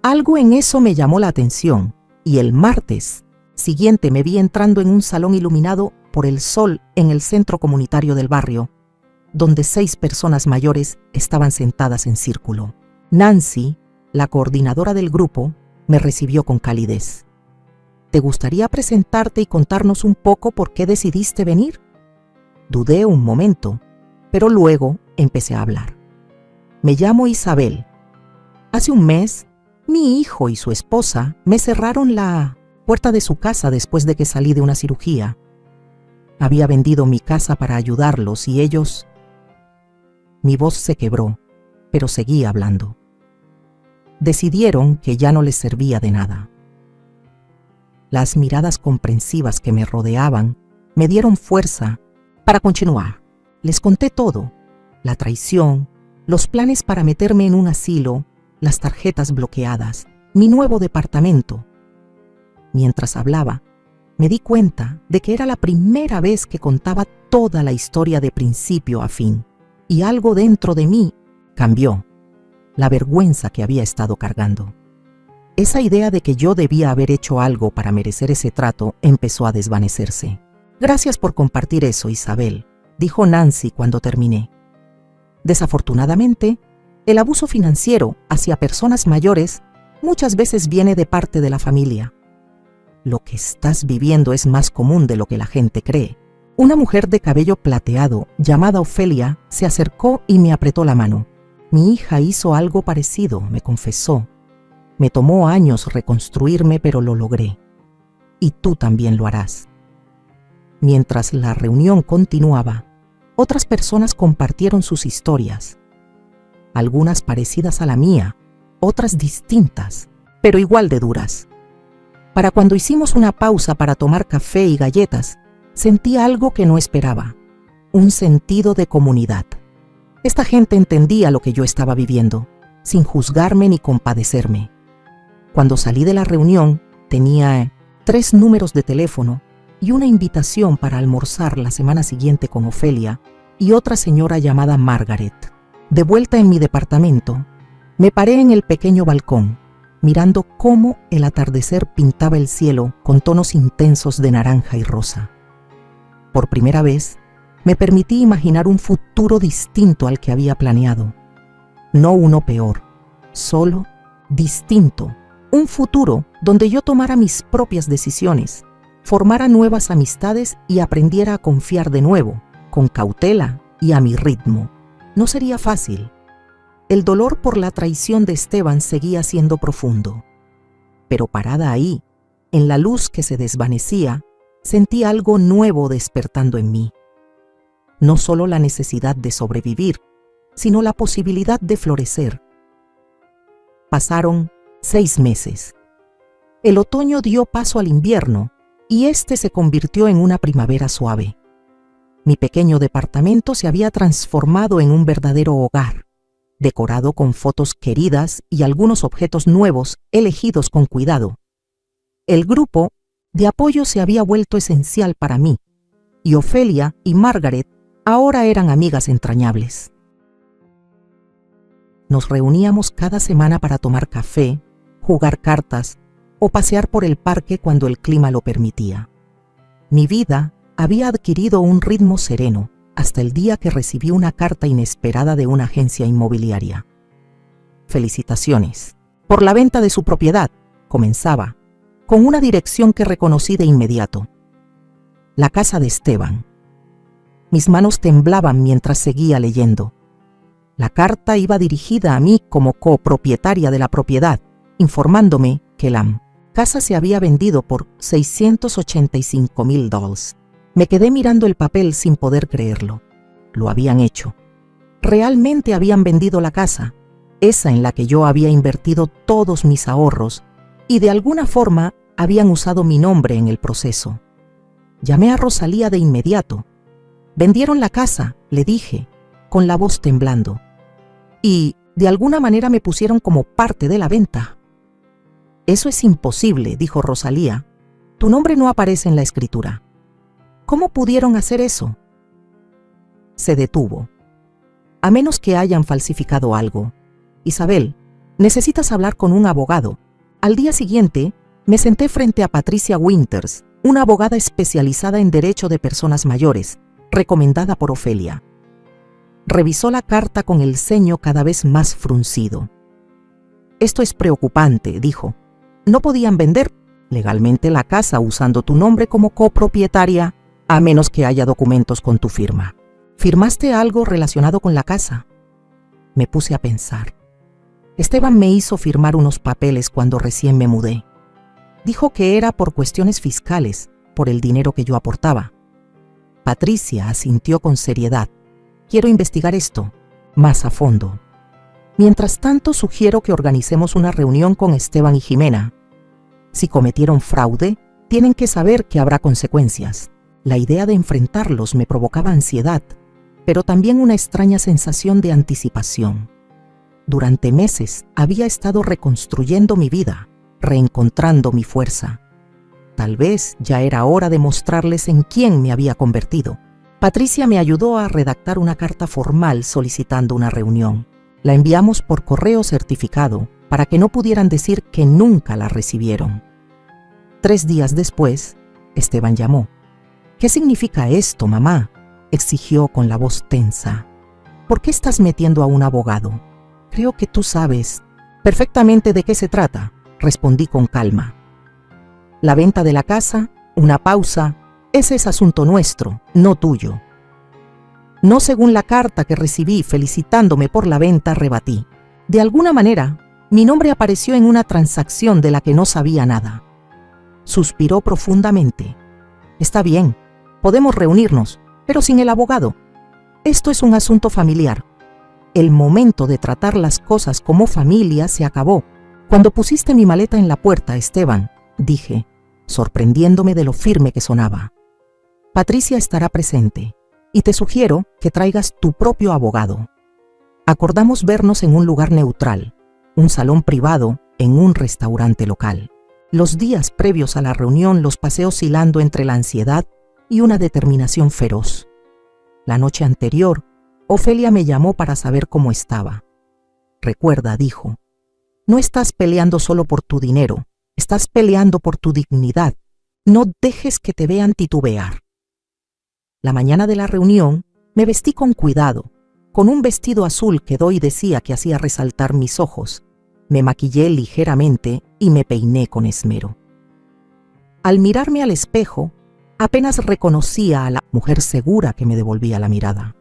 algo en eso me llamó la atención, y el martes siguiente me vi entrando en un salón iluminado por el sol en el centro comunitario del barrio, donde 6 personas mayores estaban sentadas en círculo. Nancy, la coordinadora del grupo, me recibió con calidez. «¿Te gustaría presentarte y contarnos un poco por qué decidiste venir?». Dudé un momento, pero luego empecé a hablar. «Me llamo Isabel. Hace un mes, mi hijo y su esposa me cerraron la puerta de su casa después de que salí de una cirugía. Había vendido mi casa para ayudarlos y ellos...». Mi voz se quebró, pero seguí hablando. Decidieron que ya no les servía de nada. Las miradas comprensivas que me rodeaban me dieron fuerza para continuar. Les conté todo: la traición, los planes para meterme en un asilo, las tarjetas bloqueadas, mi nuevo departamento. Mientras hablaba, me di cuenta de que era la primera vez que contaba toda la historia de principio a fin, y algo dentro de mí cambió. La vergüenza que había estado cargando. Esa idea de que yo debía haber hecho algo para merecer ese trato empezó a desvanecerse. «Gracias por compartir eso, Isabel», dijo Nancy cuando terminé. «Desafortunadamente, el abuso financiero hacia personas mayores muchas veces viene de parte de la familia. Lo que estás viviendo es más común de lo que la gente cree». Una mujer de cabello plateado, llamada Ofelia, se acercó y me apretó la mano. «Mi hija hizo algo parecido», me confesó. «Me tomó años reconstruirme, pero lo logré. Y tú también lo harás». Mientras la reunión continuaba, otras personas compartieron sus historias. Algunas parecidas a la mía, otras distintas, pero igual de duras. Para cuando hicimos una pausa para tomar café y galletas, sentí algo que no esperaba: un sentido de comunidad. Esta gente entendía lo que yo estaba viviendo, sin juzgarme ni compadecerme. Cuando salí de la reunión, Tenía 3 números de teléfono y una invitación para almorzar la semana siguiente con Ofelia y otra señora llamada Margaret. De vuelta en mi departamento, me paré en el pequeño balcón, mirando cómo el atardecer pintaba el cielo con tonos intensos de naranja y rosa. Por primera vez, me permití imaginar un futuro distinto al que había planeado. No uno peor, solo distinto. Un futuro donde yo tomara mis propias decisiones, formara nuevas amistades y aprendiera a confiar de nuevo, con cautela y a mi ritmo. No sería fácil. El dolor por la traición de Esteban seguía siendo profundo. Pero parada ahí, en la luz que se desvanecía, sentí algo nuevo despertando en mí. No solo la necesidad de sobrevivir, sino la posibilidad de florecer. Pasaron 6 meses. El otoño dio paso al invierno y este se convirtió en una primavera suave. Mi pequeño departamento se había transformado en un verdadero hogar, decorado con fotos queridas y algunos objetos nuevos elegidos con cuidado. El grupo de apoyo se había vuelto esencial para mí, y Ofelia y Margaret ahora eran amigas entrañables. Nos reuníamos cada semana para tomar café, jugar cartas o pasear por el parque cuando el clima lo permitía. Mi vida había adquirido un ritmo sereno hasta el día que recibí una carta inesperada de una agencia inmobiliaria. Felicitaciones por la venta de su propiedad, comenzaba, con una dirección que reconocí de inmediato. La casa de Esteban. Mis manos temblaban mientras seguía leyendo. La carta iba dirigida a mí como copropietaria de la propiedad, informándome que la casa se había vendido por $685,000. Me quedé mirando el papel sin poder creerlo. Lo habían hecho. Realmente habían vendido la casa, esa en la que yo había invertido todos mis ahorros, y de alguna forma habían usado mi nombre en el proceso. Llamé a Rosalía de inmediato. «Vendieron la casa», le dije, con la voz temblando. «Y de alguna manera me pusieron como parte de la venta». «Eso es imposible», dijo Rosalía. «Tu nombre no aparece en la escritura». «¿Cómo pudieron hacer eso?». Se detuvo. «A menos que hayan falsificado algo. Isabel, necesitas hablar con un abogado». Al día siguiente, me senté frente a Patricia Winters, una abogada especializada en derecho de personas mayores, recomendada por Ofelia. Revisó la carta con el ceño cada vez más fruncido. «Esto es preocupante», dijo. «No podían vender legalmente la casa usando tu nombre como copropietaria, a menos que haya documentos con tu firma. ¿Firmaste algo relacionado con la casa?». Me puse a pensar. Esteban me hizo firmar unos papeles cuando recién me mudé. Dijo que era por cuestiones fiscales, por el dinero que yo aportaba. Patricia asintió con seriedad. «Quiero investigar esto más a fondo. Mientras tanto, sugiero que organicemos una reunión con Esteban y Jimena. Si cometieron fraude, tienen que saber que habrá consecuencias». La idea de enfrentarlos me provocaba ansiedad, pero también una extraña sensación de anticipación. Durante meses había estado reconstruyendo mi vida, reencontrando mi fuerza. Tal vez ya era hora de mostrarles en quién me había convertido. Patricia me ayudó a redactar una carta formal solicitando una reunión. La enviamos por correo certificado para que no pudieran decir que nunca la recibieron. 3 días después, Esteban llamó. «¿Qué significa esto, mamá?», exigió con la voz tensa. «¿Por qué estás metiendo a un abogado? Creo que tú sabes perfectamente de qué se trata», respondí con calma. «La venta de la casa, una pausa, ese es asunto nuestro, no tuyo». «No según la carta que recibí felicitándome por la venta», rebatí. «De alguna manera, mi nombre apareció en una transacción de la que no sabía nada». Suspiró profundamente. «Está bien, podemos reunirnos, pero sin el abogado. Esto es un asunto familiar. El momento de tratar las cosas como familia se acabó. Cuando pusiste mi maleta en la puerta, Esteban», dije, sorprendiéndome de lo firme que sonaba. «Patricia estará presente y te sugiero que traigas tu propio abogado». Acordamos vernos en un lugar neutral, un salón privado en un restaurante local. Los días previos a la reunión los pasé oscilando entre la ansiedad y una determinación feroz. La noche anterior, Ofelia me llamó para saber cómo estaba. Recuerda, dijo, no estás peleando solo por tu dinero, estás peleando por tu dignidad. No dejes que te vean titubear. La mañana de la reunión me vestí con cuidado, con un vestido azul que Doy decía que hacía resaltar mis ojos. Me maquillé ligeramente y me peiné con esmero. Al mirarme al espejo, apenas reconocía a la mujer segura que me devolvía la mirada.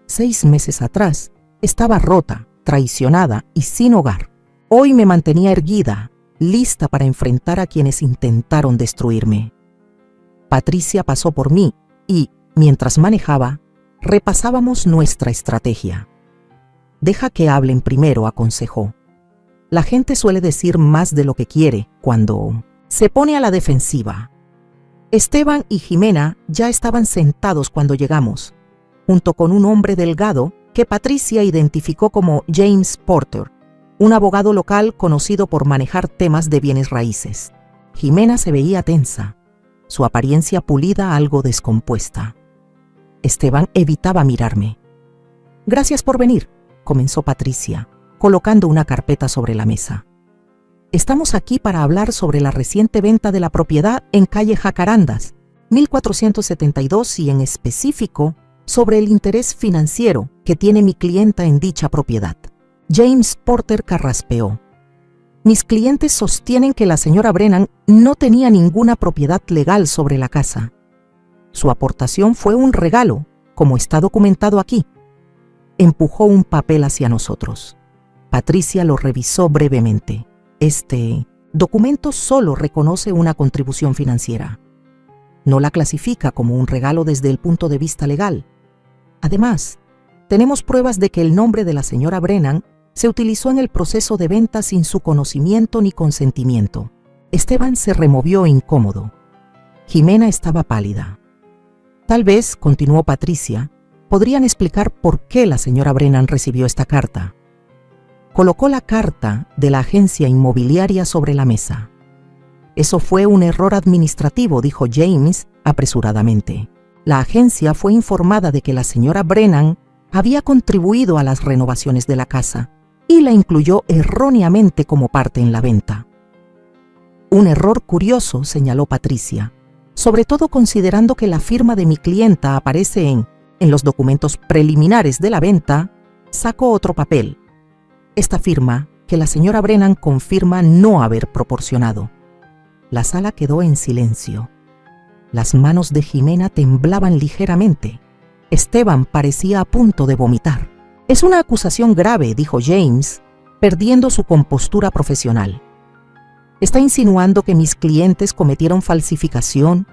6 meses atrás, estaba rota, traicionada y sin hogar. Hoy me mantenía erguida, lista para enfrentar a quienes intentaron destruirme. Patricia pasó por mí y, mientras manejaba, repasábamos nuestra estrategia. Deja que hablen primero, aconsejó. La gente suele decir más de lo que quiere cuando se pone a la defensiva. Esteban y Jimena ya estaban sentados cuando llegamos, junto con un hombre delgado que Patricia identificó como James Porter, un abogado local conocido por manejar temas de bienes raíces. Jimena se veía tensa, su apariencia pulida algo descompuesta. Esteban evitaba mirarme. «Gracias por venir», comenzó Patricia, colocando una carpeta sobre la mesa. «Estamos aquí para hablar sobre la reciente venta de la propiedad en calle Jacarandas, 1472 y en específico sobre el interés financiero que tiene mi clienta en dicha propiedad». James Porter carraspeó. «Mis clientes sostienen que la señora Brennan no tenía ninguna propiedad legal sobre la casa. Su aportación fue un regalo, como está documentado aquí». Empujó un papel hacia nosotros. Patricia lo revisó brevemente. «Este documento solo reconoce una contribución financiera. No la clasifica como un regalo desde el punto de vista legal. Además, tenemos pruebas de que el nombre de la señora Brennan se utilizó en el proceso de venta sin su conocimiento ni consentimiento». Esteban se removió incómodo. Jimena estaba pálida. «Tal vez», continuó Patricia, «podrían explicar por qué la señora Brennan recibió esta carta». Colocó la carta de la agencia inmobiliaria sobre la mesa. «Eso fue un error administrativo», dijo James apresuradamente. «La agencia fue informada de que la señora Brennan había contribuido a las renovaciones de la casa y la incluyó erróneamente como parte en la venta». «Un error curioso», señaló Patricia, «sobre todo considerando que la firma de mi clienta aparece en los documentos preliminares de la venta». Sacó otro papel. Esta firma que la señora Brennan confirma no haber proporcionado. La sala quedó en silencio. Las manos de Jimena temblaban ligeramente. Esteban parecía a punto de vomitar. «Es una acusación grave», dijo James, perdiendo su compostura profesional. «¿Está insinuando que mis clientes cometieron falsificación?»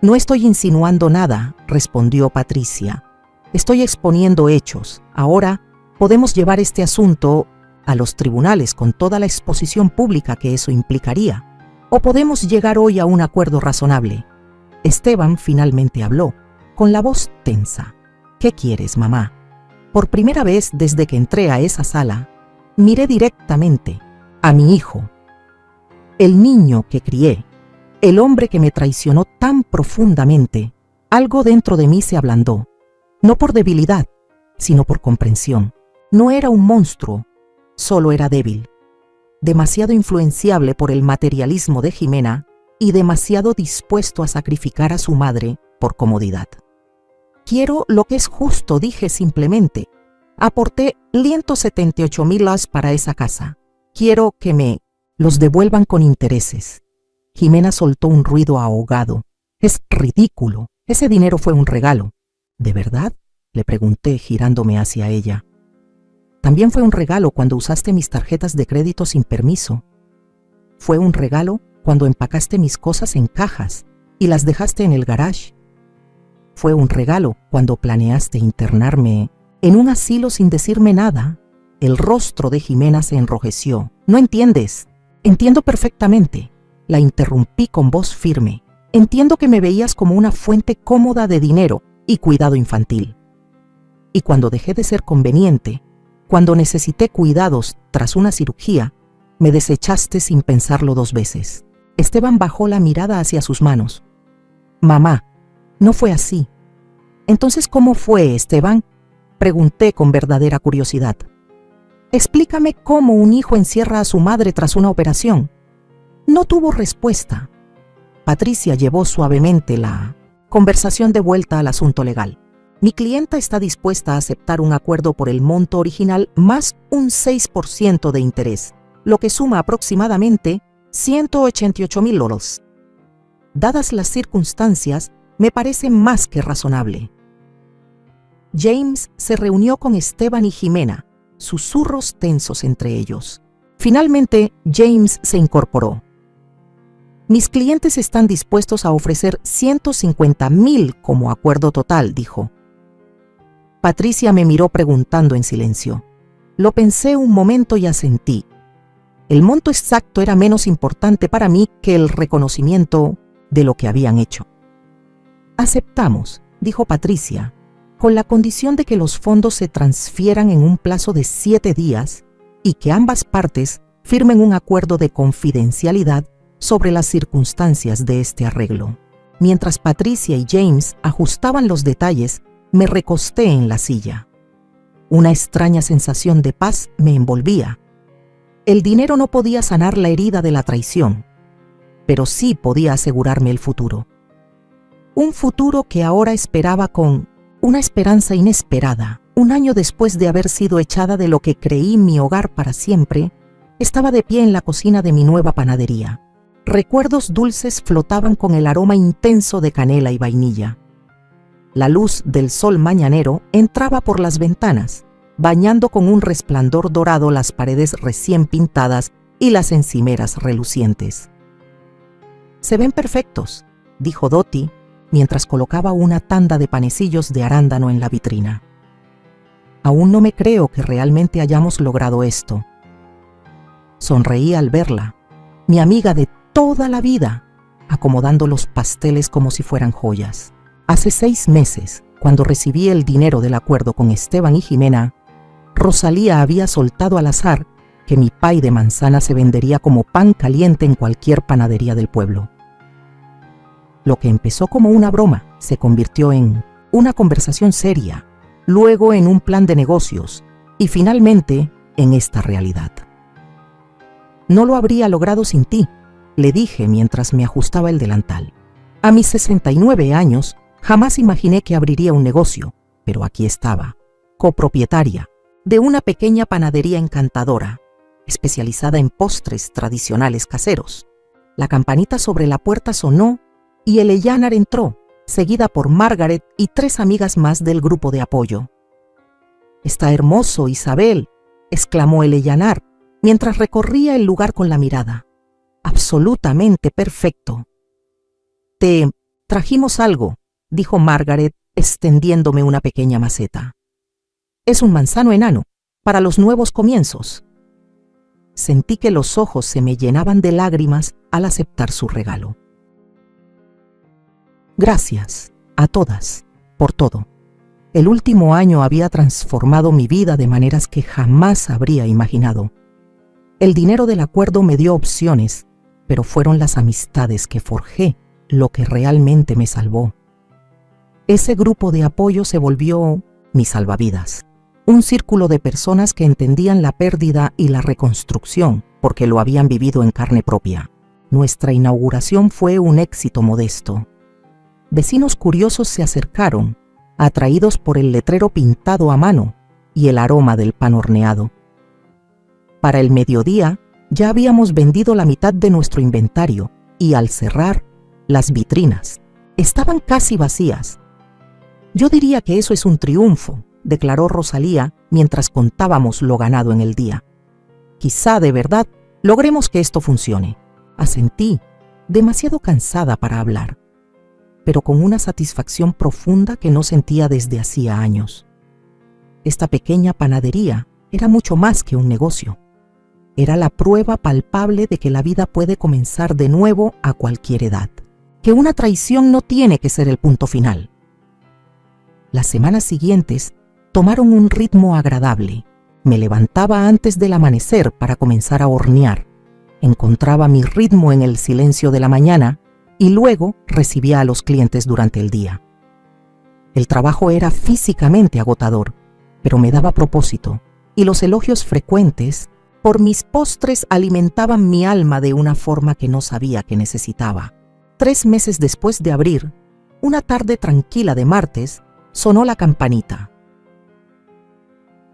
«No estoy insinuando nada», respondió Patricia. «Estoy exponiendo hechos. Ahora podemos llevar este asunto a los tribunales con toda la exposición pública que eso implicaría. O podemos llegar hoy a un acuerdo razonable». Esteban finalmente habló, con la voz tensa. «¿Qué quieres, mamá?» Por primera vez desde que entré a esa sala, miré directamente a mi hijo. El niño que crié, el hombre que me traicionó tan profundamente. Algo dentro de mí se ablandó, no por debilidad, sino por comprensión. No era un monstruo, solo era débil, demasiado influenciable por el materialismo de Jimena y demasiado dispuesto a sacrificar a su madre por comodidad. «Quiero lo que es justo», dije simplemente. «Aporté 178,000 $. Para esa casa. Quiero que me los devuelvan con intereses». Jimena soltó un ruido ahogado. «Es ridículo. Ese dinero fue un regalo». «¿De verdad?», le pregunté girándome hacia ella. «También fue un regalo cuando usaste mis tarjetas de crédito sin permiso. Fue un regalo cuando empacaste mis cosas en cajas y las dejaste en el garage. Fue un regalo cuando planeaste internarme en un asilo sin decirme nada». El rostro de Jimena se enrojeció. «No entiendes». «Entiendo perfectamente», la interrumpí con voz firme. «Entiendo que me veías como una fuente cómoda de dinero y cuidado infantil. Y cuando dejé de ser conveniente, cuando necesité cuidados tras una cirugía, Me desechaste sin pensarlo 2 veces. Esteban bajó la mirada hacia sus manos. Mamá, no fue así. Entonces, ¿cómo fue, Esteban? Pregunté con verdadera curiosidad. Explícame cómo un hijo encierra a su madre tras una operación. No tuvo respuesta. Patricia llevó suavemente la conversación de vuelta al asunto legal. Mi clienta está dispuesta a aceptar un acuerdo por el monto original más un 6% de interés, lo que suma aproximadamente $188,000. Dadas las circunstancias, me parece más que razonable. James se reunió con Esteban y Jimena, susurros tensos entre ellos. Finalmente, James se incorporó. Mis clientes están dispuestos a ofrecer $150,000 como acuerdo total, dijo. Patricia me miró preguntando en silencio. Lo pensé un momento y asentí. El monto exacto era menos importante para mí que el reconocimiento de lo que habían hecho. Aceptamos, dijo Patricia, con la condición de que los fondos se transfieran en un plazo de 7 días y que ambas partes firmen un acuerdo de confidencialidad sobre las circunstancias de este arreglo. Mientras Patricia y James ajustaban los detalles, me recosté en la silla. Una extraña sensación de paz me envolvía. El dinero no podía sanar la herida de la traición, pero sí podía asegurarme el futuro. Un futuro que ahora esperaba con una esperanza inesperada. 1 año después de haber sido echada de lo que creí mi hogar para siempre, estaba de pie en la cocina de mi nueva panadería. Recuerdos dulces flotaban con el aroma intenso de canela y vainilla. La luz del sol mañanero entraba por las ventanas, bañando con un resplandor dorado las paredes recién pintadas y las encimeras relucientes. «Se ven perfectos», dijo Dottie, mientras colocaba una tanda de panecillos de arándano en la vitrina. «Aún no me creo que realmente hayamos logrado esto». Sonreí al verla, mi amiga de toda la vida, acomodando los pasteles como si fueran joyas. Hace 6 meses, cuando recibí el dinero del acuerdo con Esteban y Jimena, Rosalía había soltado al azar que mi pay de manzana se vendería como pan caliente en cualquier panadería del pueblo. Lo que empezó como una broma se convirtió en una conversación seria, luego en un plan de negocios y finalmente en esta realidad. «No lo habría logrado sin ti», le dije mientras me ajustaba el delantal. A mis 69 años, jamás imaginé que abriría un negocio, pero aquí estaba, copropietaria de una pequeña panadería encantadora, especializada en postres tradicionales caseros. La campanita sobre la puerta sonó y Eleyanar entró, seguida por Margaret y 3 amigas más del grupo de apoyo. «Está hermoso, Isabel», exclamó Eleyanar, mientras recorría el lugar con la mirada. «Absolutamente perfecto». «Te trajimos algo», dijo Margaret, extendiéndome una pequeña maceta. «Es un manzano enano, para los nuevos comienzos». Sentí que los ojos se me llenaban de lágrimas al aceptar su regalo. Gracias a todas por todo. El último año había transformado mi vida de maneras que jamás habría imaginado. El dinero del acuerdo me dio opciones, pero fueron las amistades que forjé lo que realmente me salvó. Ese grupo de apoyo se volvió mi salvavidas. Un círculo de personas que entendían la pérdida y la reconstrucción porque lo habían vivido en carne propia. Nuestra inauguración fue un éxito modesto. Vecinos curiosos se acercaron, atraídos por el letrero pintado a mano y el aroma del pan horneado. Para el mediodía ya habíamos vendido la mitad de nuestro inventario y al cerrar, las vitrinas estaban casi vacías. «Yo diría que eso es un triunfo», declaró Rosalía mientras contábamos lo ganado en el día. «Quizá de verdad logremos que esto funcione». Asentí, demasiado cansada para hablar, pero con una satisfacción profunda que no sentía desde hacía años. Esta pequeña panadería era mucho más que un negocio. Era la prueba palpable de que la vida puede comenzar de nuevo a cualquier edad, que una traición no tiene que ser el punto final. Las semanas siguientes tomaron un ritmo agradable. Me levantaba antes del amanecer para comenzar a hornear. Encontraba mi ritmo en el silencio de la mañana y luego recibía a los clientes durante el día. El trabajo era físicamente agotador, pero me daba propósito, y los elogios frecuentes por mis postres alimentaban mi alma de una forma que no sabía que necesitaba. 3 meses después de abrir, una tarde tranquila de martes, sonó la campanita.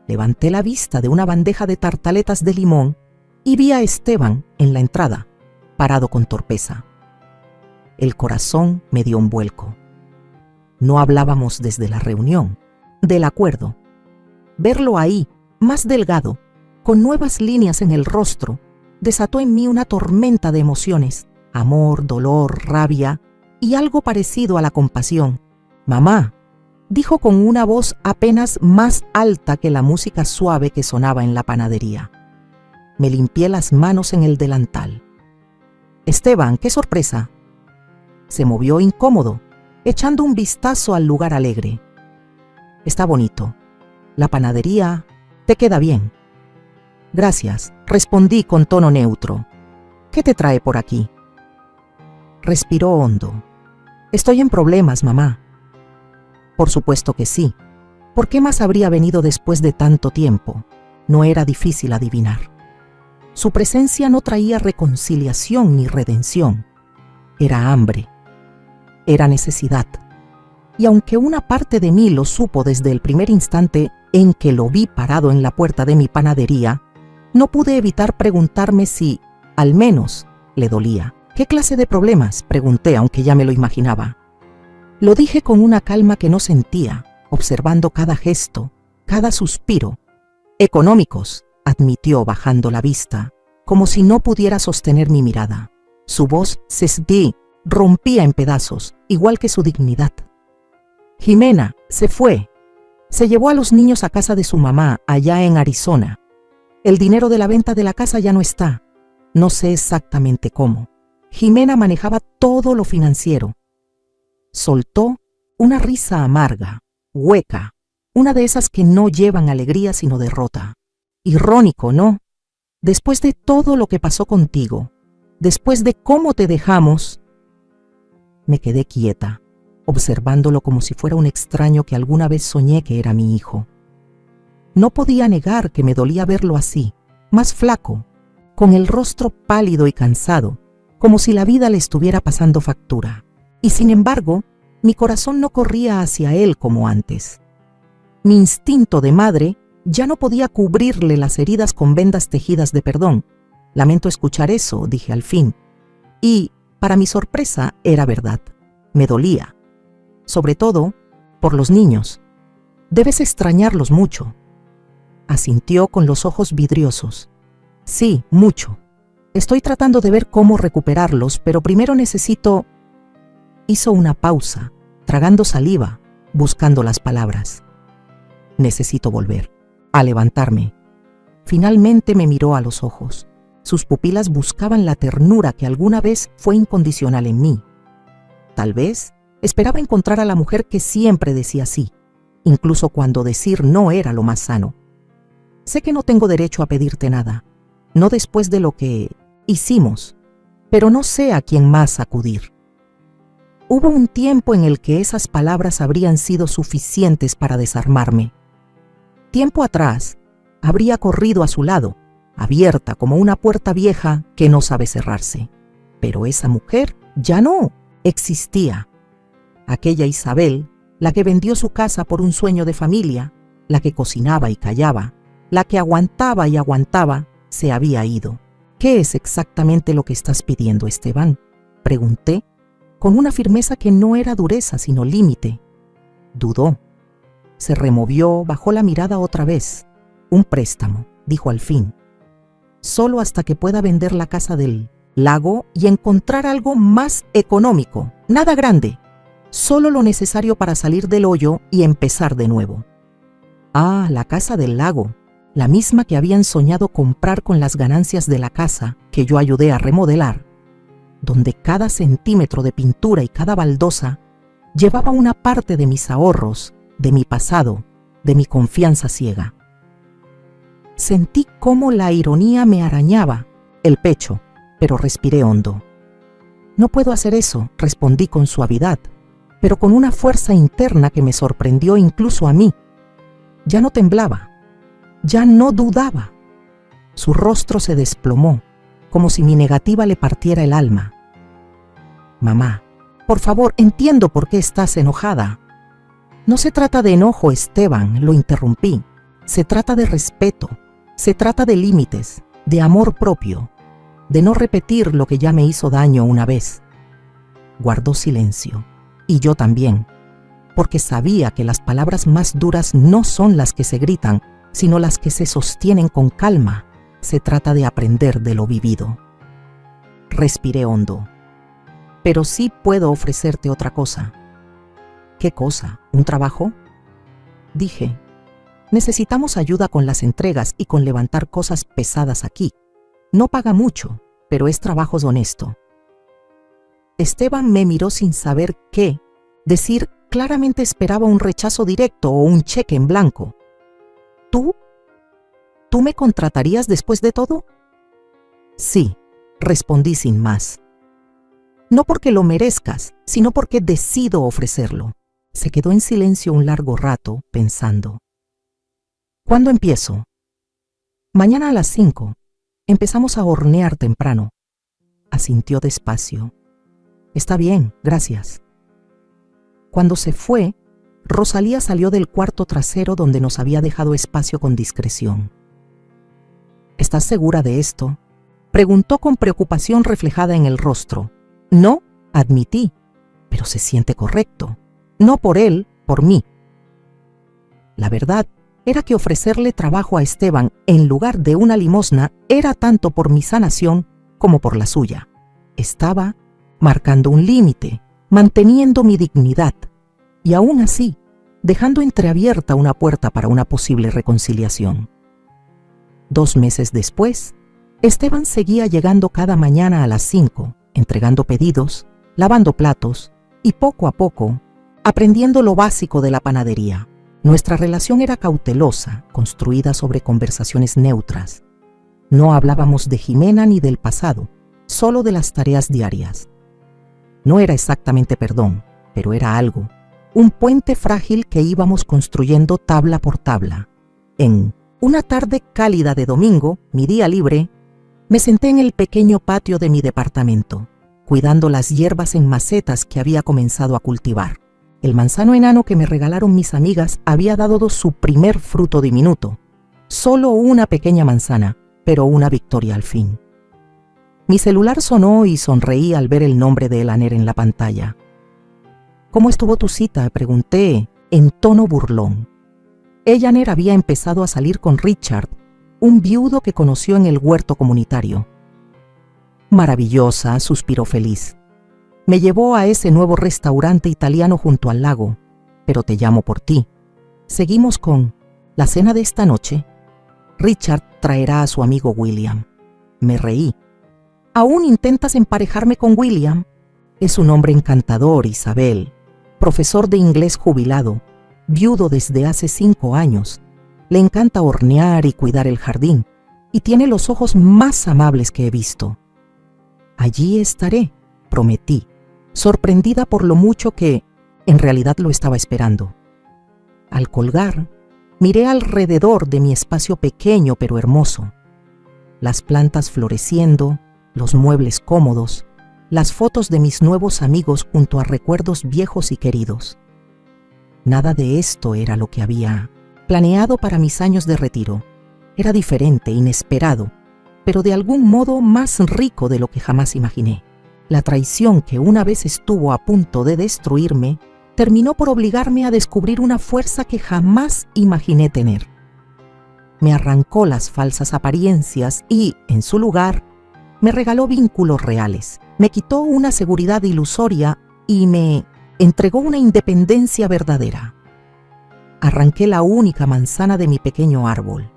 Levanté la vista de una bandeja de tartaletas de limón y vi a Esteban en la entrada, parado con torpeza. El corazón me dio un vuelco. No hablábamos desde la reunión, del acuerdo. Verlo ahí, más delgado, con nuevas líneas en el rostro, desató en mí una tormenta de emociones, amor, dolor, rabia y algo parecido a la compasión. «Mamá», dijo con una voz apenas más alta que la música suave que sonaba en la panadería. Me limpié las manos en el delantal. «Esteban, qué sorpresa». Se movió incómodo, echando un vistazo al lugar alegre. «Está bonito. La panadería te queda bien». «Gracias», respondí con tono neutro. «¿Qué te trae por aquí?» Respiró hondo. «Estoy en problemas, mamá». Por supuesto que sí. ¿Por qué más habría venido después de tanto tiempo? No era difícil adivinar. Su presencia no traía reconciliación ni redención. Era hambre. Era necesidad. Y aunque una parte de mí lo supo desde el primer instante en que lo vi parado en la puerta de mi panadería, no pude evitar preguntarme si, al menos, le dolía. «¿Qué clase de problemas?», pregunté, aunque ya me lo imaginaba. Lo dije con una calma que no sentía, observando cada gesto, cada suspiro. «Económicos», admitió bajando la vista, como si no pudiera sostener mi mirada. Su voz se rompía en pedazos, igual que su dignidad. «Jimena se fue. Se llevó a los niños a casa de su mamá, allá en Arizona. El dinero de la venta de la casa ya no está. No sé exactamente cómo. Jimena manejaba todo lo financiero». Soltó una risa amarga, hueca, una de esas que no llevan alegría sino derrota. «Irónico, ¿no? Después de todo lo que pasó contigo, después de cómo te dejamos». Me quedé quieta, observándolo como si fuera un extraño que alguna vez soñé que era mi hijo. No podía negar que me dolía verlo así, más flaco, con el rostro pálido y cansado, como si la vida le estuviera pasando factura. Y sin embargo, mi corazón no corría hacia él como antes. Mi instinto de madre ya no podía cubrirle las heridas con vendas tejidas de perdón. «Lamento escuchar eso», dije al fin. Y, para mi sorpresa, era verdad. Me dolía. Sobre todo, por los niños. «Debes extrañarlos mucho». Asintió con los ojos vidriosos. «Sí, mucho. Estoy tratando de ver cómo recuperarlos, pero primero necesito...». Hizo una pausa, tragando saliva, buscando las palabras. «Necesito volver». A levantarme. Finalmente me miró a los ojos. Sus pupilas buscaban la ternura que alguna vez fue incondicional en mí. Tal vez esperaba encontrar a la mujer que siempre decía sí, incluso cuando decir no era lo más sano. «Sé que no tengo derecho a pedirte nada, no después de lo que hicimos, pero no sé a quién más acudir». Hubo un tiempo en el que esas palabras habrían sido suficientes para desarmarme. Tiempo atrás, habría corrido a su lado, abierta como una puerta vieja que no sabe cerrarse. Pero esa mujer ya no existía. Aquella Isabel, la que vendió su casa por un sueño de familia, la que cocinaba y callaba, la que aguantaba y aguantaba, se había ido. «¿Qué es exactamente lo que estás pidiendo, Esteban?», pregunté, con una firmeza que no era dureza sino límite. Dudó. Se removió, bajó la mirada otra vez. «Un préstamo», dijo al fin. «Solo hasta que pueda vender la casa del lago y encontrar algo más económico. Nada grande. Solo lo necesario para salir del hoyo y empezar de nuevo». Ah, la casa del lago, la misma que habían soñado comprar con las ganancias de la casa que yo ayudé a remodelar, donde cada centímetro de pintura y cada baldosa llevaba una parte de mis ahorros, de mi pasado, de mi confianza ciega. Sentí cómo la ironía me arañaba el pecho, pero respiré hondo. No puedo hacer eso, respondí con suavidad, pero con una fuerza interna que me sorprendió incluso a mí. Ya no temblaba, ya no dudaba. Su rostro se desplomó, como si mi negativa le partiera el alma. Mamá, por favor, entiendo por qué estás enojada. No se trata de enojo, Esteban, lo interrumpí. Se trata de respeto, se trata de límites, de amor propio, de no repetir lo que ya me hizo daño una vez. Guardó silencio, y yo también, porque sabía que las palabras más duras no son las que se gritan, sino las que se sostienen con calma. Se trata de aprender de lo vivido. Respiré hondo. Pero sí puedo ofrecerte otra cosa. ¿Qué cosa? ¿Un trabajo? Dije. Necesitamos ayuda con las entregas y con levantar cosas pesadas aquí. No paga mucho, pero es trabajo honesto. Esteban me miró sin saber qué decir. Claramente esperaba un rechazo directo o un cheque en blanco. ¿Tú? ¿Tú me contratarías después de todo? Sí, respondí sin más. No porque lo merezcas, sino porque decido ofrecerlo. Se quedó en silencio un largo rato, pensando. ¿Cuándo empiezo? Mañana a las 5. Empezamos a hornear temprano. Asintió despacio. Está bien, gracias. Cuando se fue, Rosalía salió del cuarto trasero donde nos había dejado espacio con discreción. ¿Estás segura de esto? Preguntó con preocupación reflejada en el rostro. No, admití, pero se siente correcto. No por él, por mí. La verdad era que ofrecerle trabajo a Esteban en lugar de una limosna era tanto por mi sanación como por la suya. Estaba marcando un límite, manteniendo mi dignidad y aún así dejando entreabierta una puerta para una posible reconciliación. 2 meses después, Esteban seguía llegando cada mañana a las 5, entregando pedidos, lavando platos y poco a poco aprendiendo lo básico de la panadería. Nuestra relación era cautelosa, construida sobre conversaciones neutras. No hablábamos de Jimena ni del pasado, solo de las tareas diarias. No era exactamente perdón, pero era algo, un puente frágil que íbamos construyendo tabla por tabla. En una tarde cálida de domingo, mi día libre, me senté en el pequeño patio de mi departamento, cuidando las hierbas en macetas que había comenzado a cultivar. El manzano enano que me regalaron mis amigas había dado su primer fruto diminuto. Solo una pequeña manzana, pero una victoria al fin. Mi celular sonó y sonreí al ver el nombre de Elaner en la pantalla. ¿Cómo estuvo tu cita?, pregunté en tono burlón. Elaner había empezado a salir con Richard, un viudo que conoció en el huerto comunitario. Maravillosa, suspiró feliz. Me llevó a ese nuevo restaurante italiano junto al lago, pero te llamo por ti. Seguimos con la cena de esta noche. Richard traerá a su amigo William. Me reí. ¿Aún intentas emparejarme con William? Es un hombre encantador, Isabel. Profesor de inglés jubilado, viudo desde hace 5 años. Le encanta hornear y cuidar el jardín, y tiene los ojos más amables que he visto. Allí estaré, prometí, sorprendida por lo mucho que, en realidad, lo estaba esperando. Al colgar, miré alrededor de mi espacio pequeño pero hermoso. Las plantas floreciendo, los muebles cómodos, las fotos de mis nuevos amigos junto a recuerdos viejos y queridos. Nada de esto era lo que había planeado para mis años de retiro. Era diferente, inesperado, pero de algún modo más rico de lo que jamás imaginé. La traición que una vez estuvo a punto de destruirme terminó por obligarme a descubrir una fuerza que jamás imaginé tener. Me arrancó las falsas apariencias y, en su lugar, me regaló vínculos reales, me quitó una seguridad ilusoria y me entregó una independencia verdadera. Arranqué la única manzana de mi pequeño árbol.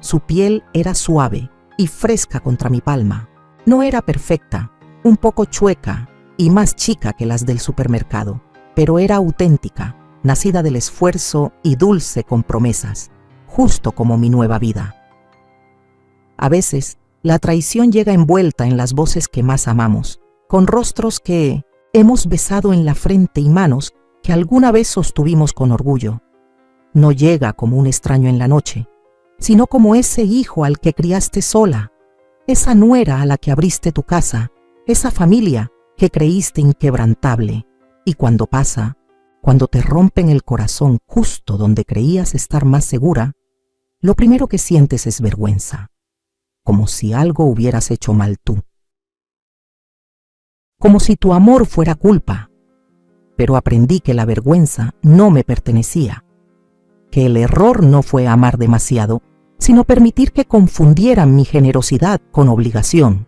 Su piel era suave y fresca contra mi palma. No era perfecta, un poco chueca y más chica que las del supermercado, pero era auténtica, nacida del esfuerzo y dulce con promesas, justo como mi nueva vida. A veces, la traición llega envuelta en las voces que más amamos, con rostros que hemos besado en la frente y manos que alguna vez sostuvimos con orgullo. No llega como un extraño en la noche, sino como ese hijo al que criaste sola, esa nuera a la que abriste tu casa, esa familia que creíste inquebrantable. Y cuando pasa, cuando te rompen el corazón justo donde creías estar más segura, lo primero que sientes es vergüenza, como si algo hubieras hecho mal tú. Como si tu amor fuera culpa. Pero aprendí que la vergüenza no me pertenecía, que el error no fue amar demasiado, sino permitir que confundieran mi generosidad con obligación.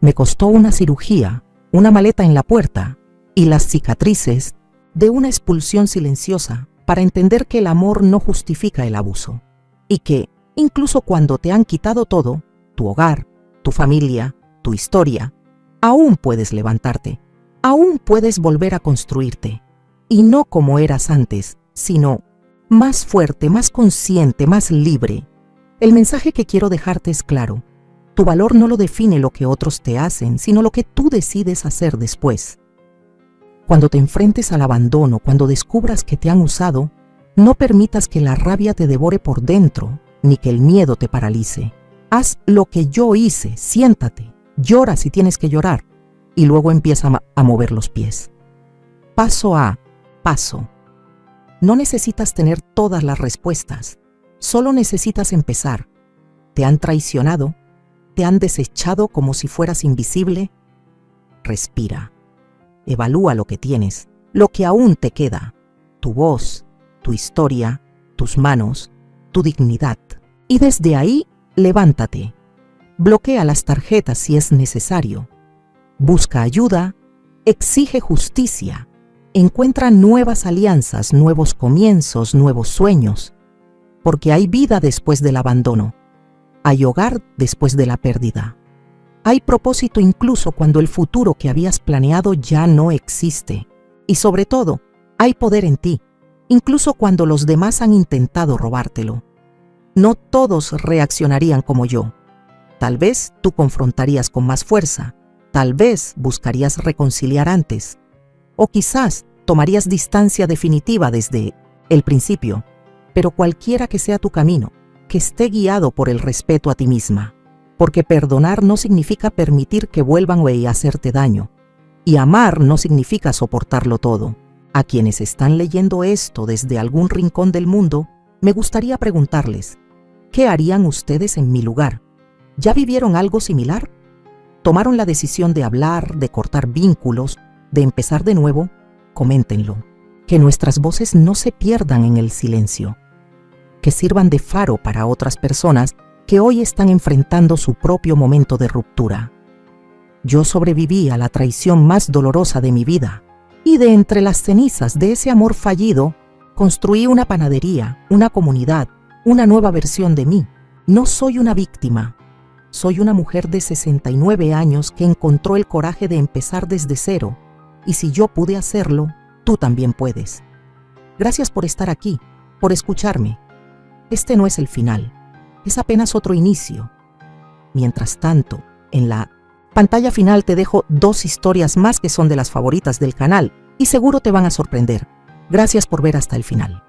Me costó una cirugía, una maleta en la puerta y las cicatrices de una expulsión silenciosa para entender que el amor no justifica el abuso y que, incluso cuando te han quitado todo, tu hogar, tu familia, tu historia, aún puedes levantarte, aún puedes volver a construirte, y no como eras antes, sino más fuerte, más consciente, más libre. El mensaje que quiero dejarte es claro. Tu valor no lo define lo que otros te hacen, sino lo que tú decides hacer después. Cuando te enfrentes al abandono, cuando descubras que te han usado, no permitas que la rabia te devore por dentro, ni que el miedo te paralice. Haz lo que yo hice, siéntate, llora si tienes que llorar, y luego empieza a mover los pies. Paso a paso. No necesitas tener todas las respuestas, solo necesitas empezar. ¿Te han traicionado? ¿Te han desechado como si fueras invisible? Respira. Evalúa lo que tienes, lo que aún te queda, tu voz, tu historia, tus manos, tu dignidad. Y desde ahí, levántate. Bloquea las tarjetas si es necesario. Busca ayuda, exige justicia. Encuentra nuevas alianzas, nuevos comienzos, nuevos sueños. Porque hay vida después del abandono. Hay hogar después de la pérdida. Hay propósito incluso cuando el futuro que habías planeado ya no existe. Y sobre todo, hay poder en ti, incluso cuando los demás han intentado robártelo. No todos reaccionarían como yo. Tal vez tú confrontarías con más fuerza, tal vez buscarías reconciliar antes, o quizás tomarías distancia definitiva desde el principio, pero cualquiera que sea tu camino, que esté guiado por el respeto a ti misma, porque perdonar no significa permitir que vuelvan a hacerte daño, y amar no significa soportarlo todo. A quienes están leyendo esto desde algún rincón del mundo, me gustaría preguntarles, ¿qué harían ustedes en mi lugar? ¿Ya vivieron algo similar? ¿Tomaron la decisión de hablar, de cortar vínculos, de empezar de nuevo? Coméntenlo. Que nuestras voces no se pierdan en el silencio. Que sirvan de faro para otras personas que hoy están enfrentando su propio momento de ruptura. Yo sobreviví a la traición más dolorosa de mi vida y de entre las cenizas de ese amor fallido, construí una panadería, una comunidad, una nueva versión de mí. No soy una víctima. Soy una mujer de 69 años que encontró el coraje de empezar desde cero, y si yo pude hacerlo, tú también puedes. Gracias por estar aquí, por escucharme. Este no es el final, es apenas otro inicio. Mientras tanto, en la pantalla final te dejo 2 historias más que son de las favoritas del canal y seguro te van a sorprender. Gracias por ver hasta el final.